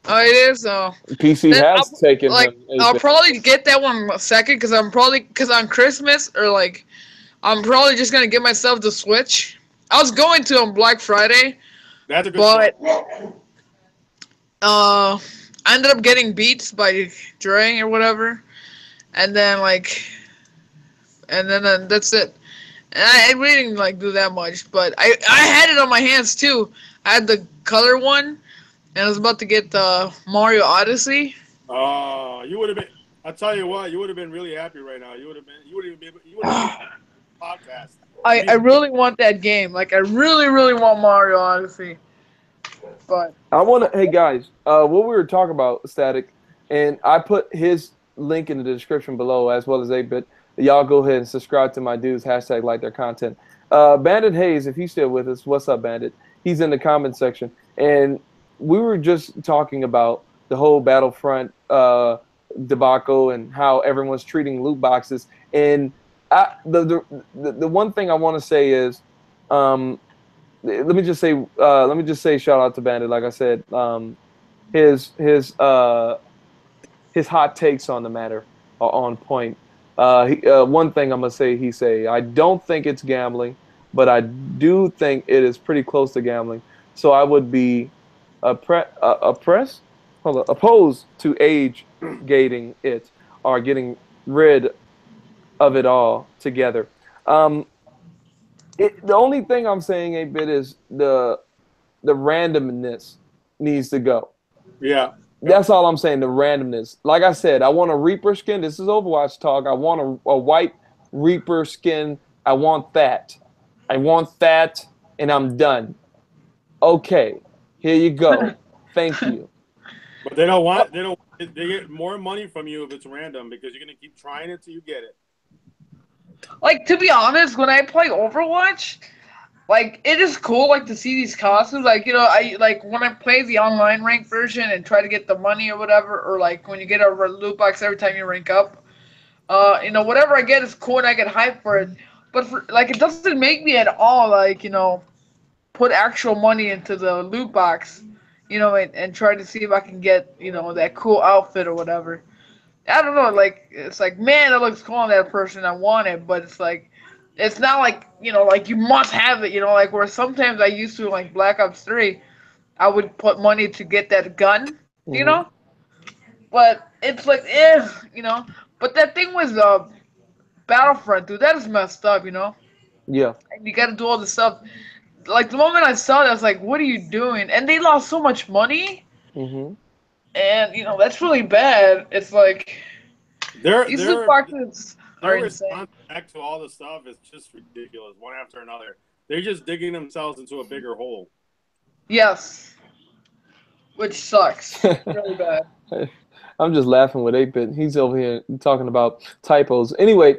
Oh, it is. Oh, PC then has taken like him. I'll 8-bit. probably get that one second because on Christmas or like I'm probably just gonna get myself the Switch. I was going to on Black Friday, That's a good choice. but I ended up getting Beats by Dre or whatever, and then that's it. And I really didn't like do that much, but I had it on my hands too. I had the color one, and I was about to get the Mario Odyssey. Oh, you would have been. I'll tell you what, you would have been really happy right now. You would have been. You would have been. You would have been podcast. I really want that game. Like I really really want Mario Odyssey, but I want to. Hey guys, what we were talking about, Static, and I put his link in the description below as well as 8-bit. Y'all go ahead and subscribe to my dudes. Hashtag like their content. Bandit Hayes, if he's still with us, what's up, Bandit? He's in the comment section, and we were just talking about the whole Battlefront debacle and how everyone's treating loot boxes. And the one thing I want to say is, let me just say shout out to Bandit. Like I said, his hot takes on the matter are on point. One thing I'm gonna say, I don't think it's gambling, but I do think it is pretty close to gambling. So I would be opposed to age gating it or getting rid of it all together. Um, the only thing I'm saying, 8-bit, is the randomness needs to go. Yeah. That's all I'm saying. The randomness. Like I said, I want a Reaper skin. This is Overwatch talk. I want a white Reaper skin. I want that. And I'm done. Okay, here you go. Thank you. But they don't want. They don't. They get more money from you if it's random because you're gonna keep trying until you get it. like to be honest, when I play Overwatch, like it is cool like to see these costumes. Like I like when I play the online rank version and try to get the money or whatever, or like when you get a loot box every time you rank up. Whatever I get is cool and I get hyped for it. But for like it doesn't make me at all like put actual money into the loot box, and try to see if I can get that cool outfit or whatever. I don't know, like it's like man, it looks cool on that person. I want it, but it's like it's not like like you must have it. Like where sometimes I used to like Black Ops 3, I would put money to get that gun, Mm-hmm. But it's like But that thing was Battlefront, dude. That is messed up. Yeah. And you got to do all this stuff. Like the moment I saw it, I was like, "What are you doing?" And they lost so much money, Mm-hmm. and that's really bad. It's like Their these loot their boxes are their insane. response back to all the stuff is just ridiculous, one after another. They're just digging themselves into a bigger hole. Yes, which sucks really bad. I'm just laughing with 8-bit. He's over here talking about typos. Anyway,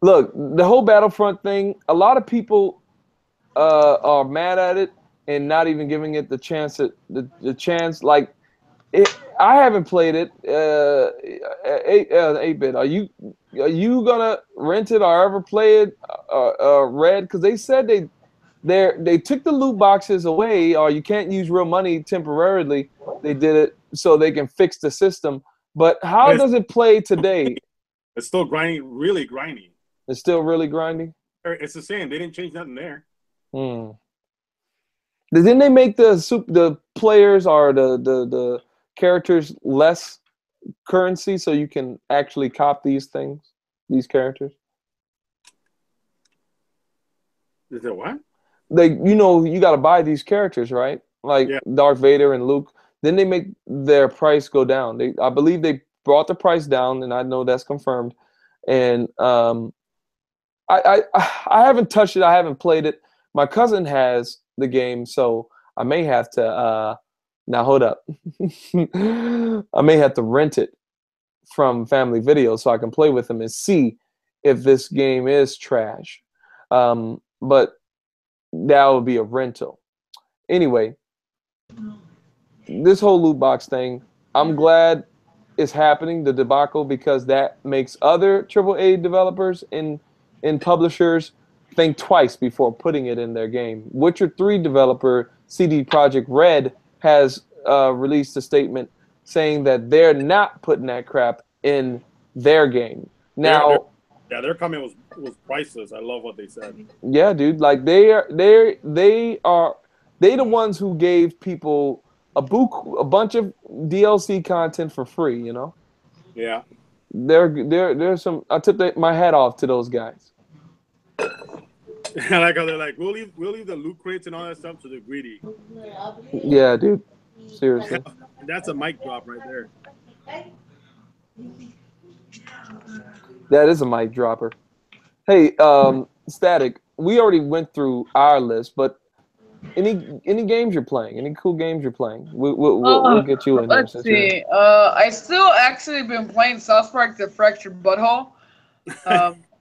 look, the whole Battlefront thing, a lot of people are mad at it and not even giving it the chance. Like, I haven't played it. 8-bit, are you gonna rent it or ever play it? Red, because they said they took the loot boxes away, or you can't use real money temporarily. They did it so they can fix the system. But how does it play today? It's still grinding, really grindy. It's still really grindy. It's the same. They didn't change nothing there. Hmm. Didn't they make the players or the characters less currency so you can actually cop these characters? Is it what? You got to buy these characters, right? Like Yeah. Darth Vader and Luke. Then they make their price go down. I believe they brought the price down, and I know that's confirmed. And I haven't touched it. I haven't played it. My cousin has the game, so I may have to. Now hold up. I may have to rent it from Family Video so I can play with them and see if this game is trash. But that would be a rental. Anyway, this whole loot box thing, I'm glad it's happening, the debacle, because that makes other AAA developers and publishers think twice before putting it in their game. Witcher 3 developer CD Projekt Red has released a statement saying that they're not putting that crap in their game. They're Now, yeah, their comment was priceless. I love what they said. yeah, dude, like they the ones who gave people a bunch of DLC content for free, you know? Yeah. There's some I tip my hat off to those guys. I like how they're like, we'll leave the loot crates and all that stuff to the greedy. Yeah, dude. Seriously. That's a mic drop right there. That is a mic dropper. Hey, Static, we already went through our list, but any games you're playing? Any cool games you're playing? We'll get you in here Let's since you're in. see. I still actually been playing South Park: The Fractured Butthole.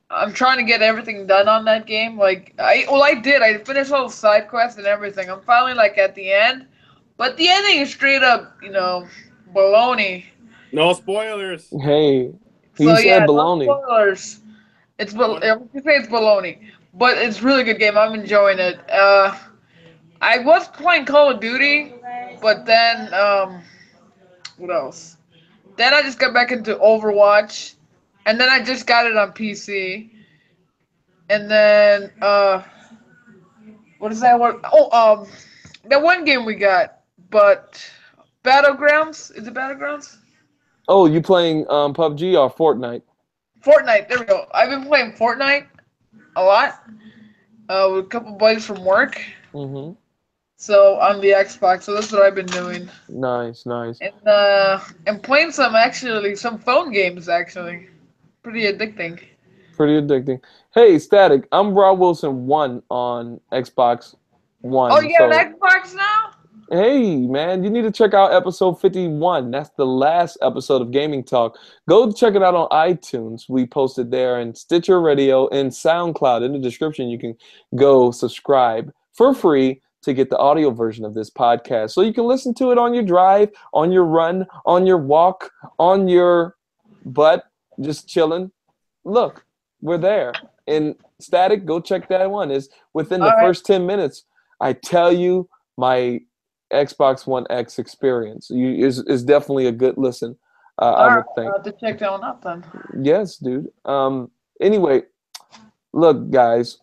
I'm trying to get everything done on that game. Like I did. I finished all the side quests and everything. I'm finally like at the end, but the ending is straight up, baloney. No spoilers. Hey, he So said yeah, no baloney. spoilers. I wonder, I would say it's baloney, but it's a really good game. I'm enjoying it. I was playing Call of Duty, but then what else? Then I just got back into Overwatch, and then I just got it on PC. And then what is that one? Oh, that one game we got, but Battlegrounds. Is it Battlegrounds? Oh, you playing PUBG or Fortnite? Fortnite. There we go. I've been playing Fortnite a lot with a couple buddies from work. Mm-hmm. So on the Xbox. So that's what I've been doing. Nice, nice. And playing some phone games actually. Pretty addicting. Pretty addicting. Hey, Static, I'm RawWilson 1 on Xbox Oh, One. you got So, an Xbox now? hey, man, you need to check out episode 51. That's the last episode of Gaming Talk. Go check it out on iTunes. We posted there, and Stitcher Radio and SoundCloud. In the description, you can go subscribe for free to get the audio version of this podcast. So you can listen to it on your drive, on your run, on your walk, on your butt, just chilling. Look, we're there. And Static, go check that one. Is within the All right. first 10 minutes, I tell you my Xbox One X experience. Is definitely a good listen. I would think. I'll have to check that one out then. Yes, dude. Anyway, look, guys.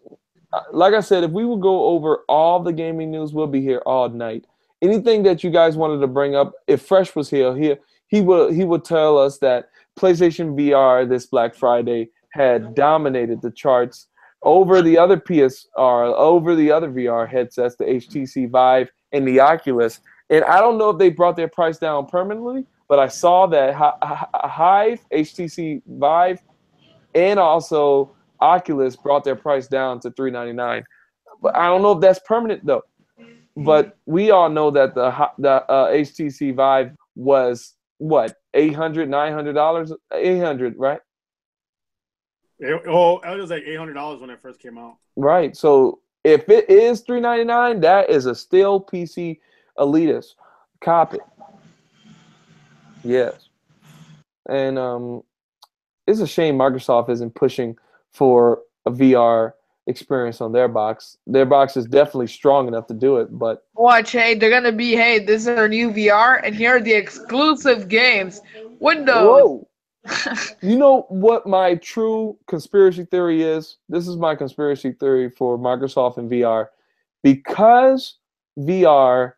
Like I said, if we would go over all the gaming news, we'll be here all night. Anything that you guys wanted to bring up, if Fresh was here, he would tell us that PlayStation VR this Black Friday had dominated the charts over the other PSR, over the other VR headsets, the HTC Vive and the Oculus. And I don't know if they brought their price down permanently, but I saw that Hive, HTC Vive, and also Oculus brought their price down to $399. But I don't know if that's permanent though. But we all know that the HTC Vive was what, $800, $900, $800, right? it was like $800 when it first came out. Right. So if it is $399, that is a still PC elitist. Cop it. Yes. And it's a shame Microsoft isn't pushing for a VR experience on their box. Their box is definitely strong enough to do it, but Watch, hey, they're gonna be, hey, this is our new VR, and here are the exclusive games. Windows. whoa. You know what my true conspiracy theory is? This is my conspiracy theory for Microsoft and VR. Because VR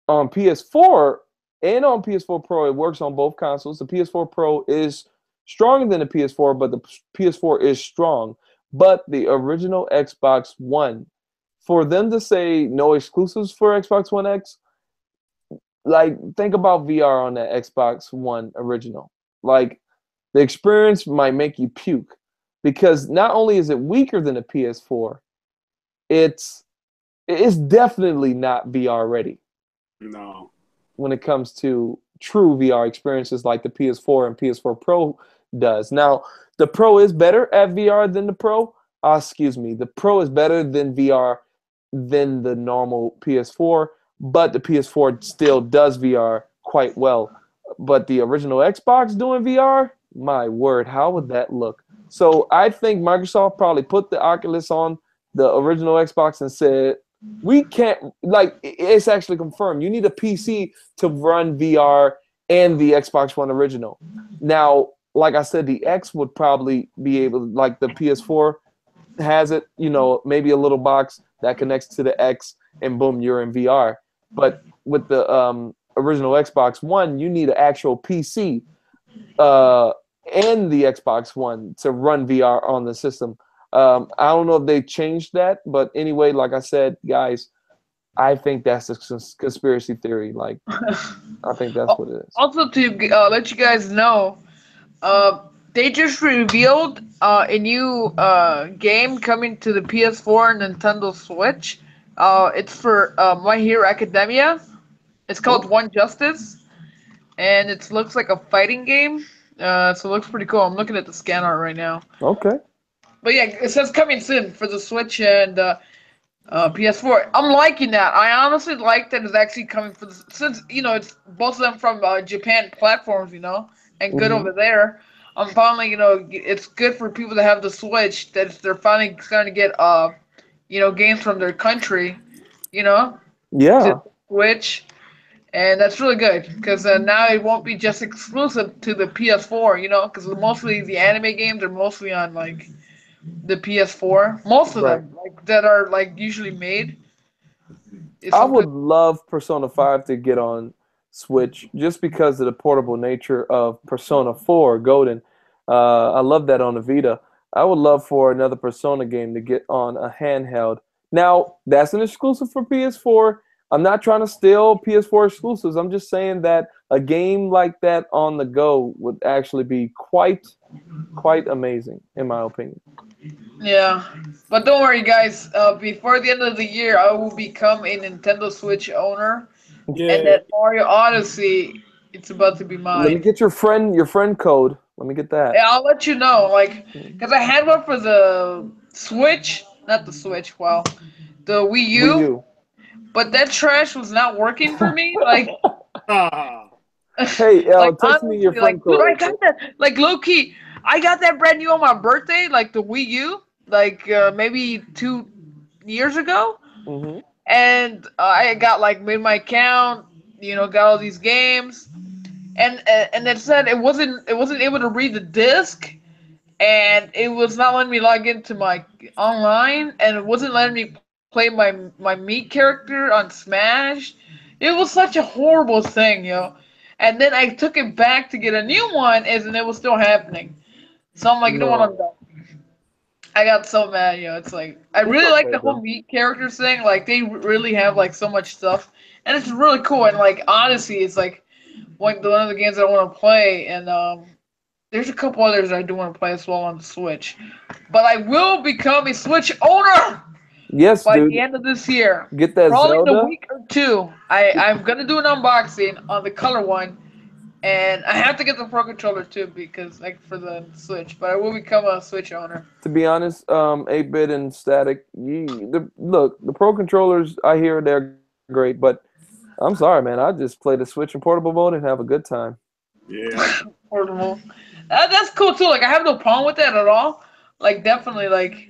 on PS4 and on PS4 Pro, it works on both consoles. The PS4 Pro is stronger than the PS4, but the PS4 is strong. But the original Xbox One, for them to say no exclusives for Xbox One X, like, think about VR on that Xbox One original. Like, the experience might make you puke because not only is it weaker than the PS4, it's definitely not VR ready. No. When it comes to true VR experiences like the PS4 and PS4 Pro does. Now, the Pro is better at VR than the Pro. Excuse me. The Pro is better than VR than the normal PS4, but the PS4 still does VR quite well. But the original Xbox doing VR, my word, how would that look? So I think Microsoft probably put the Oculus on the original Xbox and said, We can't, like, it's actually confirmed. You need a PC to run VR and the Xbox One original. Now, like I said, the X would probably be able, like the PS4 has it, maybe a little box that connects to the X, and boom, you're in VR. But with the original Xbox One, you need an actual PC uh, and the Xbox One to run VR on the system. I don't know if they changed that, but anyway, like I said, guys, I think that's a conspiracy theory. Like, I think that's what it is. Also, to let you guys know, uh, they just revealed a new game coming to the PS4 and Nintendo Switch. It's for My Hero Academia. It's called Oh, One Justice, and it looks like a fighting game. So it looks pretty cool. I'm looking at the scan art right now. okay. But yeah, it says coming soon for the Switch and PS4. I'm liking that. I honestly like that it's actually coming for the, since it's both of them from Japan platforms, and good Hmm. over there. I'm finally, it's good for people that have the Switch that they're finally starting to get games from their country, to Yeah, Switch, and that's really good because now it won't be just exclusive to the PS4, because mostly the anime games are mostly on like the PS4. Most of right. them, like that are like usually made. Is I something. would love Persona 5 to get on Switch just because of the portable nature of Persona 4 Golden. I love that on the Vita. I would love for another Persona game to get on a handheld. Now, that's an exclusive for PS4. I'm not trying to steal PS4 exclusives. I'm just saying that a game like that on the go would actually be quite amazing, in my opinion. Yeah, but don't worry, guys. Before the end of the year, I will become a Nintendo Switch owner, and Yeah. that Mario Odyssey, it's about to be Let me mine. get your friend code. Let me get that. Yeah, I'll let you know, like, cause I had one for the Switch, not the Switch. Well, the Wii Wii U, U. but that trash was not working for me. Like, Ah. Hey, like text me your honestly, friend like, dude, code, I got April. that. Like, low key, I got that brand new on my birthday, like the Wii U, like maybe 2 years ago. Hmm. And I got like made my account, got all these games, and it said it wasn't able to read the disc, and it was not letting me log into my online, and it wasn't letting me play my Meat character on Smash. It was such a horrible thing, And then I took it back to get a new one, and it was still happening. So I'm like, you know what, I'm No, done. I got so mad, It's like I it's really like okay the whole though. meat characters thing. Like they really have like so much stuff, and it's really cool. And like Odyssey is like one of the games I want to play. And there's a couple others I do want to play as well on the Switch. But I will become a Switch owner Yes, by the dude. end of this year. Get that Probably in a Zelda. week or two. I'm gonna do an unboxing on the color one, and I have to get the Pro controller too because like for the Switch. But I will become a Switch owner. To be honest, 8-bit and static. Look, the Pro controllers. I hear they're great, but I'm sorry, man. I just play the Switch in portable mode and have a good time. Yeah. Portable. That's cool too. Like I have no problem with that at all. Like definitely like,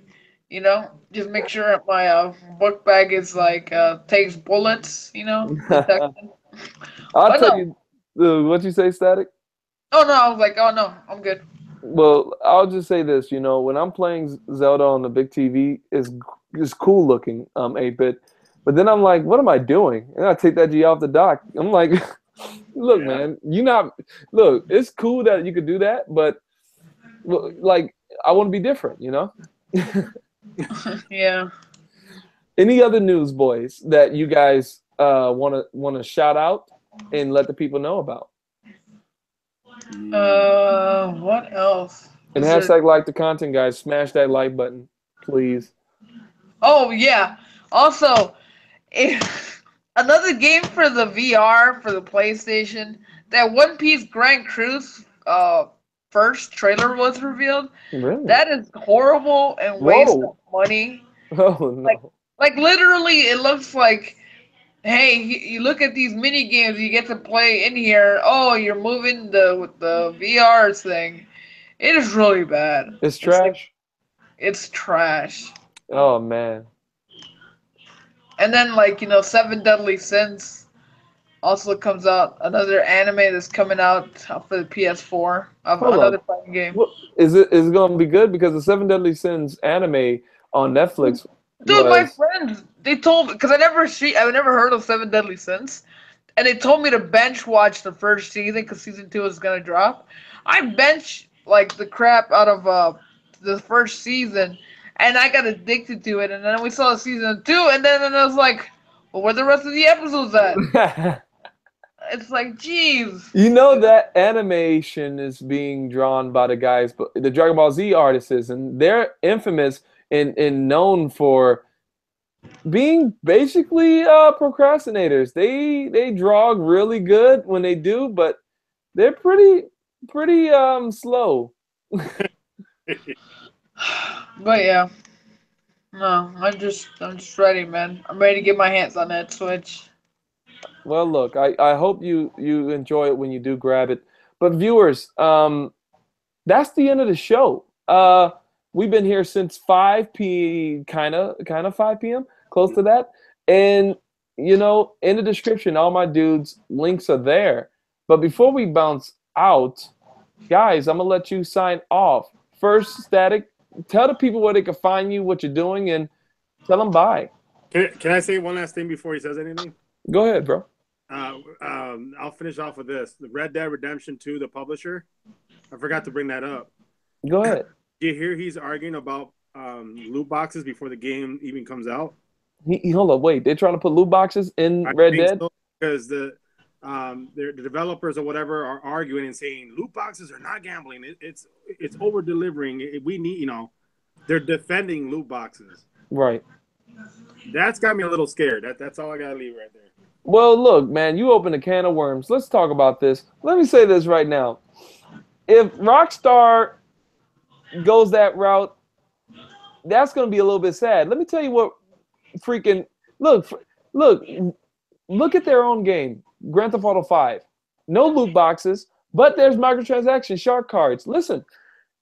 just make sure my book bag is like takes bullets. Detection. I'll But tell no. you what you say, static. Oh no. I was like, oh no, I'm good. Well, I'll just say this. When I'm playing Zelda on the big TV, is cool looking, 8-bit. But then I'm like, what am I doing? And I take that G off the dock. I'm like, look, Yeah. man, you not look. It's cool that you could do that, but like, I want to be different. Yeah. Any other news, boys, that you guys want to shout out and let the people know about? What else And is there? hashtag like the content, guys. Smash that like button, please. Oh yeah. Also, if another game for the VR for the PlayStation, that One Piece Grand Cruise first trailer was revealed. Really? That is horrible and waste of Whoa! money. Oh Like no! like literally it looks like hey, you look at these mini games you get to play in here. Oh, you're moving the VR thing. It is really bad. It's It's like trash. it's trash. Oh man. And then Seven Deadly Sins also comes out. Another anime that's coming out for the PS4 of Hold another on. fighting game. What is it going to be good? Because the Seven Deadly Sins anime on Netflix Dude, my was friends, they told me because I never heard of Seven Deadly Sins, and they told me to bench watch the first season because season 2 is gonna drop. I bench like the crap out of the first season, and I got addicted to it. And then we saw season 2, and then I was like, well, where the rest of the episodes at? It's like, jeez. You know that animation is being drawn by the guys, the Dragon Ball Z artists, and they're infamous and known for being basically procrastinators. They draw really good when they do, but they're pretty slow. But yeah, no, I'm just ready, man. I'm ready to get my hands on that Switch. Well, look, I hope you enjoy it when you do grab it. But viewers, that's the end of the show. We've been here since 5 p. kind of 5 p.m. close to that. And in the description, all my dudes links are there. But before we bounce out, guys, I'm gonna let you sign off. First, Static, tell the people where they can find you, what you're doing, and tell them bye. Can I say one last thing before he says anything? Go ahead, bro. I'll finish off with this. The Red Dead Redemption 2, the publisher. I forgot to bring that up. Go ahead. Do you hear he's arguing about loot boxes before the game even comes out? Hold on, wait. They're trying to put loot boxes in Red Dead? So, because the developers or whatever are arguing and saying loot boxes are not gambling. It's over delivering. We need, they're defending loot boxes. Right. That's got me a little scared. That's all I gotta leave right there. Well, look, man, you opened a can of worms. Let's talk about this. Let me say this right now. If Rockstar goes that route, that's going to be a little bit sad. Let me tell you what freaking look at their own game, Grand Theft Auto 5. No loot boxes, but there's microtransactions, shark cards. Listen,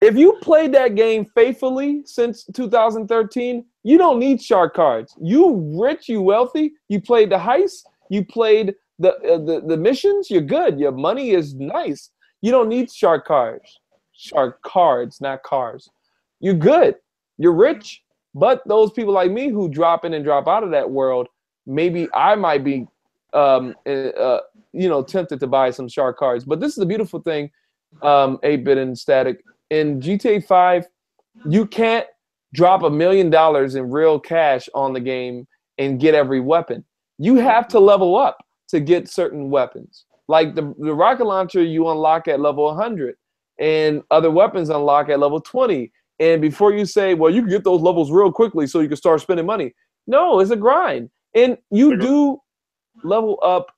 if you played that game faithfully since 2013, you don't need shark cards. You rich, you wealthy, you played the heist, you played the missions, you're good. Your money is nice. You don't need shark cards. Shark cards, not cars. You're good. You're rich. But those people like me who drop in and drop out of that world, maybe I might be tempted to buy some shark cards. But this is the beautiful thing, 8-bit and Static. In GTA 5, you can't drop $1 million in real cash on the game and get every weapon. You have to level up to get certain weapons. Like the rocket launcher you unlock at level 100, and other weapons unlock at level 20. And before you say, well, you can get those levels real quickly so you can start spending money. No, it's a grind. And you do level up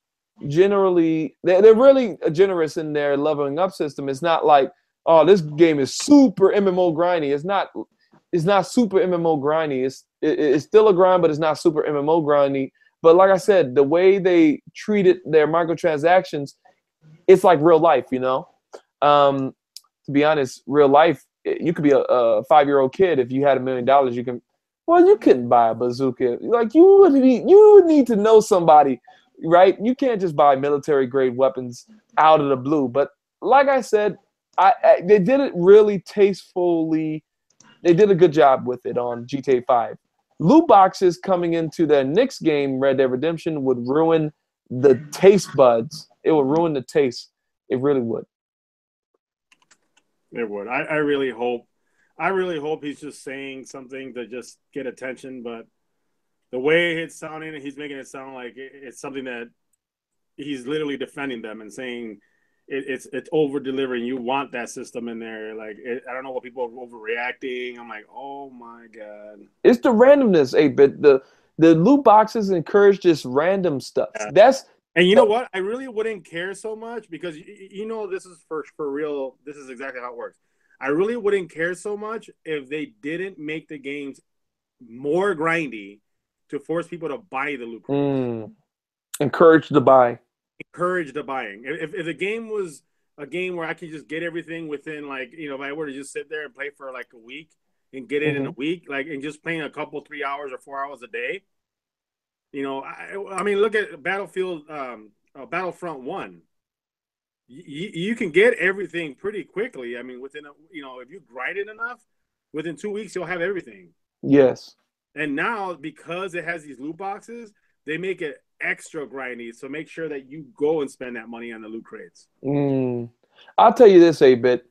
generally. They're really generous in their leveling up system. It's not like, oh, this game is super MMO grindy. It's not super MMO grindy. It's still a grind, but it's not super MMO grindy. But like I said, the way they treated their microtransactions, it's like real life, To be honest, real life, you could be a 5-year-old kid. If you had $1 million, you couldn't buy a bazooka. Like you would need to know somebody, right? You can't just buy military grade weapons out of the blue. But like I said, they did it really tastefully. They did a good job with it on GTA 5. Loot boxes coming into the next game, Red Dead Redemption, would ruin the taste buds. It would ruin the taste. It really would. It would. I really hope he's just saying something to just get attention, but the way it's sounding, he's making it sound like it's something that he's literally defending them and saying it's over delivering. You want that system in there. Like I don't know what people are overreacting. I'm like, oh my god. It's the randomness, 8-bit. The loot boxes encourage just random stuff. Yeah. And you know what? I really wouldn't care so much because this is for real. This is exactly how it works. I really wouldn't care so much if they didn't make the games more grindy to force people to buy the loot boxes. Encourage the buy. Encourage the buying. If the game was a game where I could just get everything within if I were to just sit there and play for like a week and get it in a week, and just playing a couple 3 hours or 4 hours a day, You know, I mean, look at Battlefront 1. You can get everything pretty quickly. I mean, if you grind it enough, within 2 weeks you'll have everything. Yes. And now because it has these loot boxes, they make it extra grindy. So make sure that you go and spend that money on the loot crates. I'll tell you this, a bit.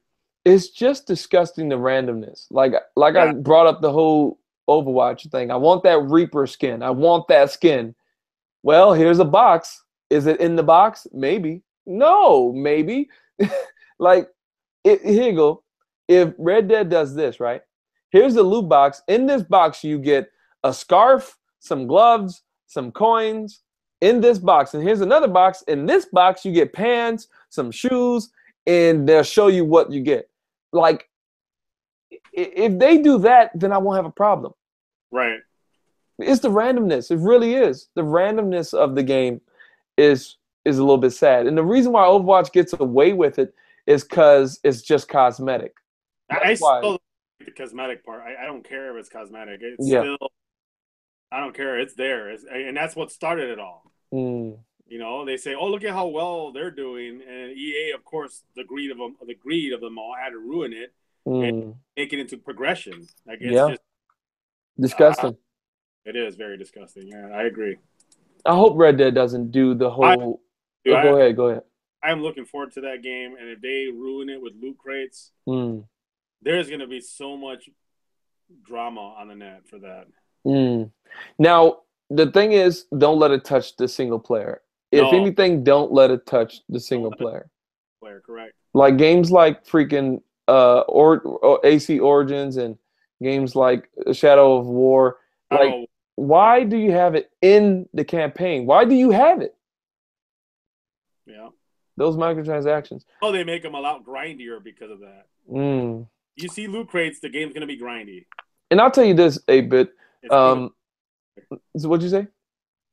It's just disgusting the randomness. Like I brought up the whole Overwatch thing. I want that Reaper skin. I want that skin. Well, here's a box. Is it in the box? Maybe. No, maybe. Like, here you go. If Red Dead does this, right? Here's the loot box. In this box, you get a scarf, some gloves, some coins in this box. And here's another box. In this box, you get pants, some shoes, and they'll show you what you get. Like, if they do that, then I won't have a problem. Right. It's the randomness. It really is. The randomness of the game is a little bit sad. And the reason why Overwatch gets away with it is because it's just cosmetic. I still like the cosmetic part. I don't care if it's cosmetic. It's still, I don't care. It's there. And that's what started it all. You know, they say, "Oh, look at how well they're doing," and EA, of course, the greed of them all had to ruin it and make it into progression. Like it's just disgusting. It is very disgusting. Yeah, I agree. I hope Red Dead doesn't do the whole. Go ahead. I'm looking forward to that game, and if they ruin it with loot crates, there's going to be so much drama on the net for that. Now, the thing is, don't let it touch the single player. If anything, don't let it touch the single player. Correct. Like games like freaking AC Origins and games like Shadow of War. Like, why do you have it in the campaign? Why do you have it? Yeah. Those microtransactions. Oh, they make them a lot grindier because of that. You see loot crates, the game's going to be grindy. And I'll tell you this a bit. So what'd you say?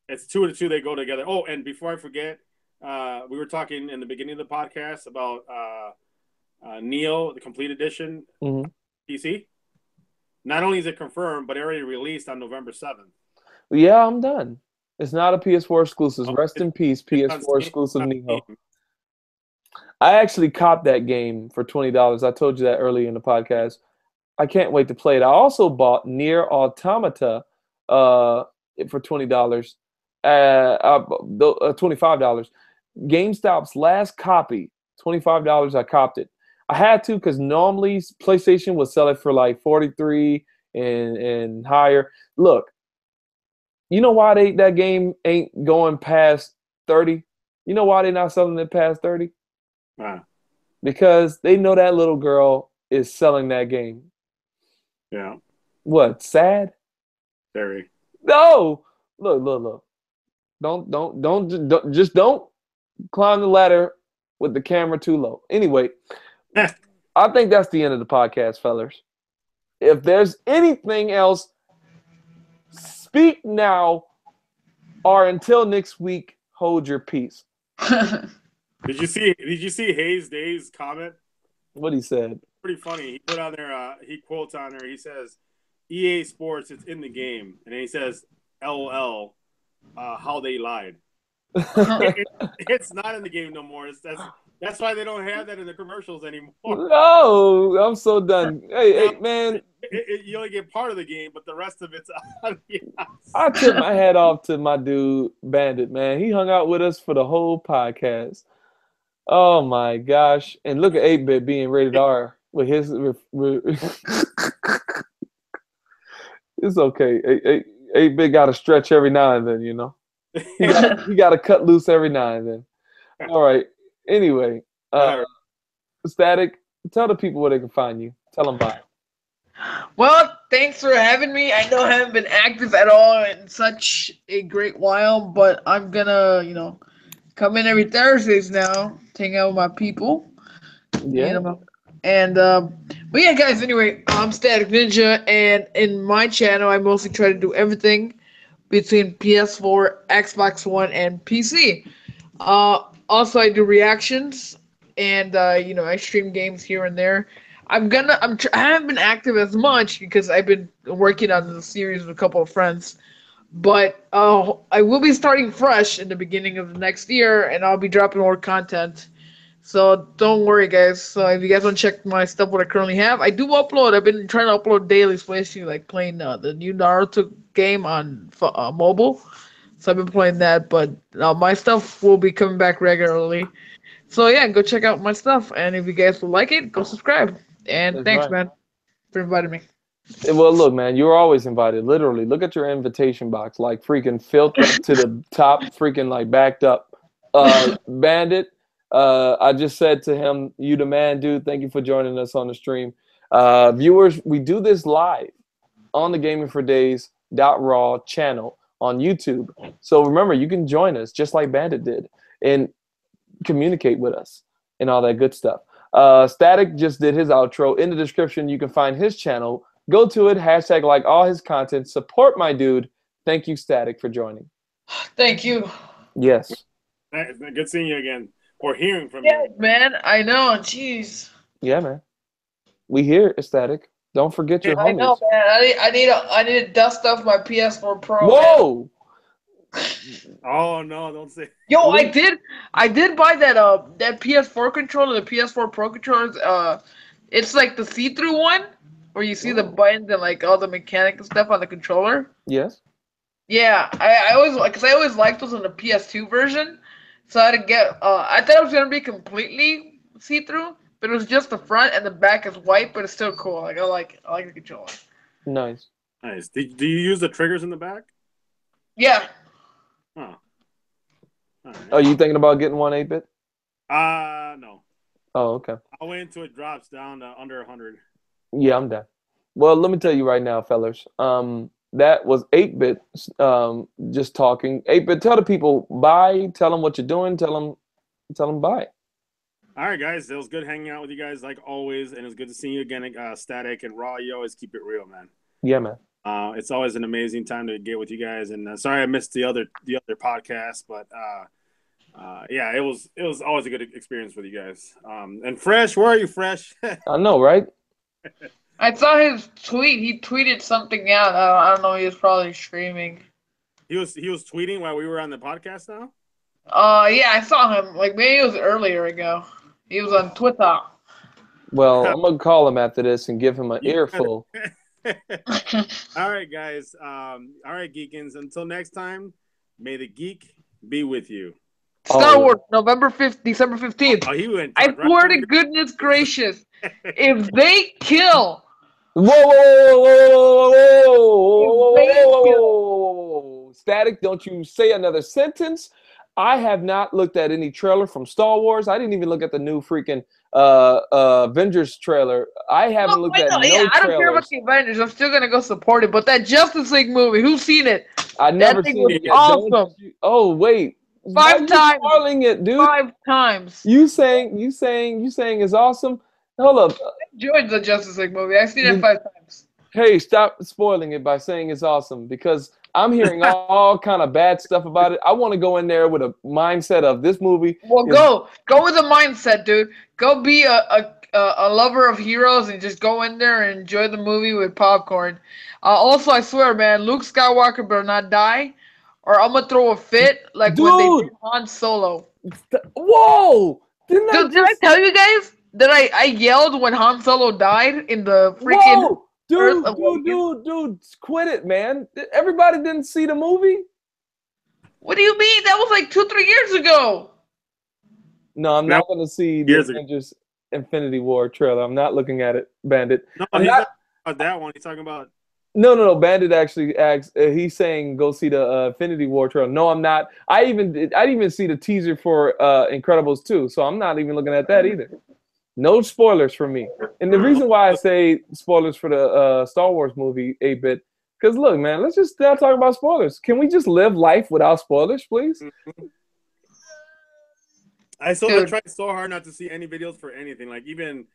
It's 2 and 2. They go together. Oh, and before I forget, we were talking in the beginning of the podcast about Neo, the Complete Edition PC. Not only is it confirmed, but it already released on November 7th. Yeah, I'm done. It's not a PS4 exclusive. Rest in peace, PS4 exclusive Neo. I actually copped that game for $20. I told you that earlier in the podcast. I can't wait to play it. I also bought Nier Automata for $20. $25. GameStop's last copy, $25. I copped it. I had to because normally PlayStation would sell it for like $43 and higher. Look, you know why that game ain't going past 30? You know why they're not selling it past 30? Because they know that little girl is selling that game. Yeah. What? Sad? Very. No. Look. Don't climb the ladder with the camera too low. Anyway, I think that's the end of the podcast, fellas. If there's anything else, speak now, or until next week, hold your peace. Did you see Hayes Dave's comment? What he said? Pretty funny. He put on there. He quotes on there. He says, "EA Sports, it's in the game," and then he says, "LOL, how they lied." It's not in the game no more. That's why they don't have that in the commercials anymore. No, I'm so done. Hey, man. You only get part of the game, but the rest of it's on the outside. I tip my hat off to my dude, Bandit, man. He hung out with us for the whole podcast. Oh, my gosh. And look at 8-Bit being rated R with his... It's okay. 8-Bit got to stretch every now and then, you know. He got to cut loose every now and then. All right. Anyway, Static, tell the people where they can find you. Tell them bye. Well, thanks for having me. I know I haven't been active at all in such a great while, but I'm gonna, come in every Thursdays now, hang out with my people. Yeah. But yeah, guys. Anyway, I'm Static Ninja, and in my channel, I mostly try to do everything between PS4, Xbox One, and PC. Also, I do reactions, and I stream games here and there. I haven't been active as much because I've been working on the series with a couple of friends. But I will be starting fresh in the beginning of the next year, and I'll be dropping more content. So don't worry, guys. So if you guys want to check my stuff, what I currently have, I do upload. I've been trying to upload daily, especially like playing the new Naruto game on mobile. So I've been playing that, but my stuff will be coming back regularly. So yeah, go check out my stuff, and if you guys will like it, go subscribe. And That's thanks, right. man, for inviting me. Well, look, man, you're always invited. Literally, look at your invitation box, like freaking filled to the top, freaking like backed up. Bandit, I just said to him, "You the man, dude. Thank you for joining us on the stream." Viewers, we do this live on the Gaming for Days .raw channel on YouTube. So remember, you can join us just like Bandit did and communicate with us and all that good stuff. Static just did his outro. In the description, you can find his channel. Go to it, hashtag like all his content. Support my dude. Thank you, Static, for joining. Thank you. Yes. Hey, good seeing you again, or hearing from Yeah, you. man. I know. Jeez. Yeah, man. We here, Static. Don't forget your I know, homies. man. I need to dust off my PS4 Pro, man. Whoa! Oh no, don't say. Yo, I did buy that PS4 controller, the PS4 Pro controllers. It's like the see-through one where you see the buttons and like all the mechanical stuff on the controller. Yes. Yeah, I always because I always liked those on the PS2 version, so I had to get. I thought it was gonna be completely see-through, but it was just the front and the back is white, but it's still cool. Like I like the controller. Nice. Nice. Do you use the triggers in the back? Yeah. Huh. All Are right. you thinking about getting one 8-bit? No. Oh, okay. I'll wait until it drops down to under 100. Yeah, I'm done. Well, let me tell you right now, fellas. That was 8-bit. Just talking. 8-bit. Tell the people bye. Tell them what you're doing. Tell them bye. All right, guys. It was good hanging out with you guys like always, and it was good to see you again, Static and Raw. You always keep it real, man. Yeah, man. It's always an amazing time to get with you guys, and sorry I missed the other podcast, but yeah, it was always a good experience with you guys. And Fresh, where are you, Fresh? I know, right? I saw his tweet. He tweeted something out. I don't know. He was probably streaming. he was tweeting while we were on the podcast now. Yeah, I saw him. Like maybe it was earlier ago. He was on Twitter. Well, I'm gonna call him after this and give him an earful. All right, guys. All right, Geekins. Until next time, may the geek be with you. Star Wars, December 15th. Oh, he went. I swear to goodness gracious, if they kill. Whoa, whoa, whoa, whoa, whoa, whoa. Static, don't you say another sentence. I have not looked at any trailer from Star Wars. I didn't even look at the new freaking Avengers trailer. I haven't looked at no trailers. I don't care about the Avengers. I'm still gonna go support it. But that Justice League movie, who's seen it? I never that seen it yet. Awesome. Oh wait, 5 times. Spoiling it, dude. 5 times. You saying it's awesome? Hold up. I enjoyed the Justice League movie. I've seen it 5 times. Hey, stop spoiling it by saying it's awesome because I'm hearing all kind of bad stuff about it. I want to go in there with a mindset of this movie. Well, go with a mindset, dude. Go be a lover of heroes and just go in there and enjoy the movie with popcorn. Also, I swear, man, Luke Skywalker better not die, or I'm gonna throw a fit like when they did Han Solo. Whoa! Did I tell you guys that I yelled when Han Solo died in the freaking? Whoa! Dude, quit it, man. Everybody didn't see the movie? What do you mean? That was like 2-3 years ago. No, I'm not going to see the Avengers Infinity War trailer. I'm not looking at it, Bandit. No, he's not about that one. He's talking about... No. Bandit actually asked, he's saying go see the Infinity War trailer. No, I'm not. I didn't even see the teaser for Incredibles 2, so I'm not even looking at that either. No spoilers for me. And the reason why I say spoilers for the Star Wars movie 8-bit, because look, man, let's just not talk about spoilers. Can we just live life without spoilers, please? I tried so hard not to see any videos for anything. Like even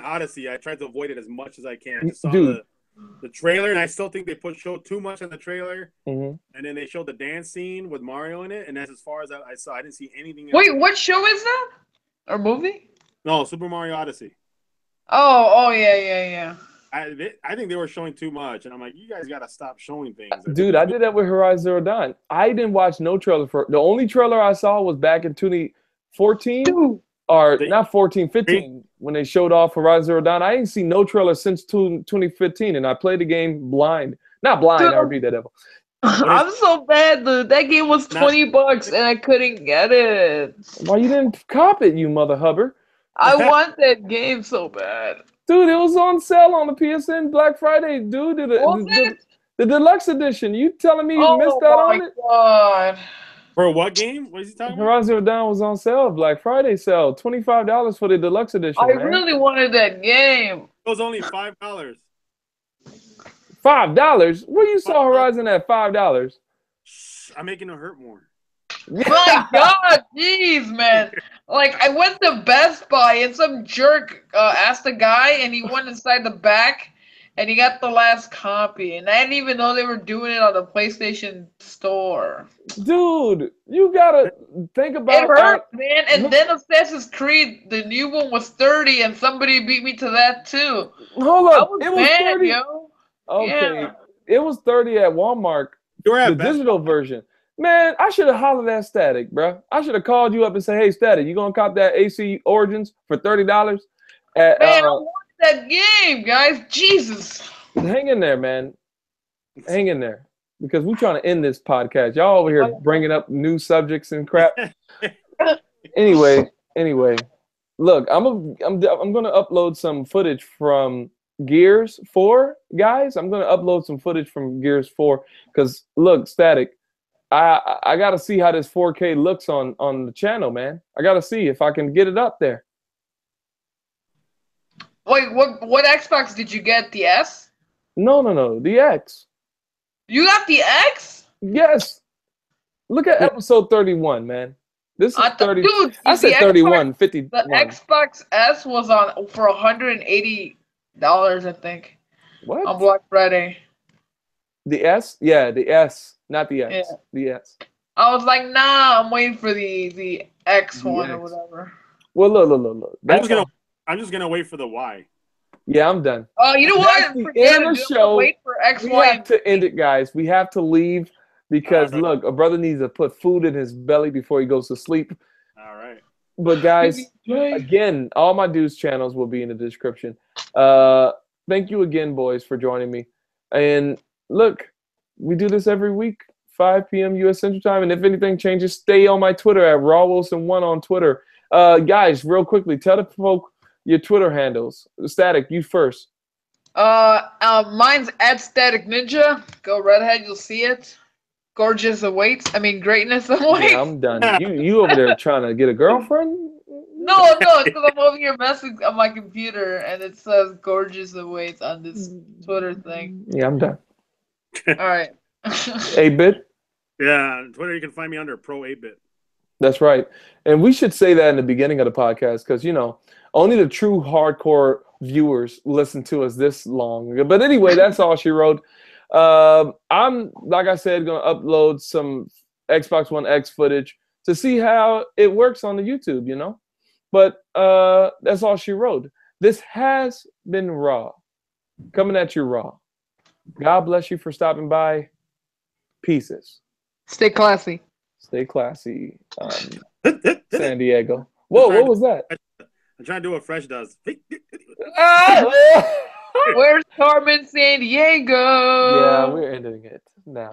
Odyssey, I tried to avoid it as much as I can. I just saw the trailer, and I still think they showed too much in the trailer. And then they showed the dance scene with Mario in it, and that's as far as I saw. I didn't see anything else. Wait, what show is that? Or movie? No, Super Mario Odyssey. Oh, yeah. I think they were showing too much, and I'm like, you guys got to stop showing things. Dude, I did that with Horizon Zero Dawn. I didn't watch no trailer for the only trailer I saw was back in 2014 Dude. or not 14, 15 when they showed off Horizon Zero Dawn. I ain't seen no trailer since 2015, and I played the game blind. Not blind, Dude. I repeat that devil. I'm so bad, dude. That game was $20 and I couldn't get it. Why you didn't cop it, you mother hubber? I want that game so bad. Dude, it was on sale on the PSN Black Friday, dude. The deluxe edition. You telling me you missed out on it? Oh my god. For what game? What is he talking about? Horizon Zero Dawn was on sale, Black Friday sale. $25 for the deluxe edition, I really wanted that game. It was only $5. $5? Where you saw Horizon at $5? I'm making it hurt more. My god, jeez, man. Like, I went to Best Buy and some jerk asked the guy and he went inside the back and he got the last copy. And I didn't even know they were doing it on the PlayStation Store. Dude, you gotta think about it. Hurt, man. And then Assassin's Creed, the new one was 30 and somebody beat me to that too. Hold up. It was mad, 30. Yo. Okay. Yeah. It was 30 at Walmart. You're at the digital version. Man, I should have hollered at Static, bro. I should have called you up and said, hey, Static, you gonna cop that AC Origins for $30? Man, I want that game, guys. Jesus. Hang in there, man. Hang in there. Because we're trying to end this podcast. Y'all over here bringing up new subjects and crap. Anyway. Look, I'm gonna upload some footage from Gears 4, guys. I'm gonna upload some footage from Gears 4 because look, Static, I gotta see how this 4K looks on the channel, man. I gotta see if I can get it up there. Wait, what Xbox did you get? The S? No, the X. You got the X? Yes. Look at episode 31, man. This is 30. Dude, I said 31, 50. The Xbox S was on for $180, I think. What? On Black Friday. The S? Yeah, the S, not the X. Yeah. The S. I was like, nah, I'm waiting for the X one or whatever. Well, look. I'm just gonna wait for the Y. Yeah, I'm done. Oh, you know what? That's the end of the show. Wait for X, we Y, have to end it, guys. We have to leave because look, a brother needs to put food in his belly before he goes to sleep. All right. But guys, again, all my dudes' channels will be in the description. Thank you again, boys, for joining me. And look, we do this every week, 5 p.m. U.S. Central Time. And if anything changes, stay on my Twitter at RawWilson1 on Twitter. Guys, real quickly, tell the folk your Twitter handles. Static, you first. Mine's at Static Ninja. Go redhead, you'll see it. Gorgeous awaits. I mean, greatness awaits. Yeah, I'm done. You over there trying to get a girlfriend? No, it's because I'm over here messing on my computer and it says gorgeous awaits on this Twitter thing. Yeah, I'm done. All right. 8-bit? Yeah, on Twitter you can find me under Pro 8-bit. That's right. And we should say that in the beginning of the podcast because, you know, only the true hardcore viewers listen to us this long. But anyway, that's all she wrote. I'm, like I said, going to upload some Xbox One X footage to see how it works on the YouTube, you know. But that's all she wrote. This has been Raw. Coming at you raw. God bless you for stopping by. Pieces. Stay classy. Stay classy. San Diego. Whoa, what was that? I'm trying to do what Fresh does. Where's Carmen San Diego? Yeah, we're ending it now.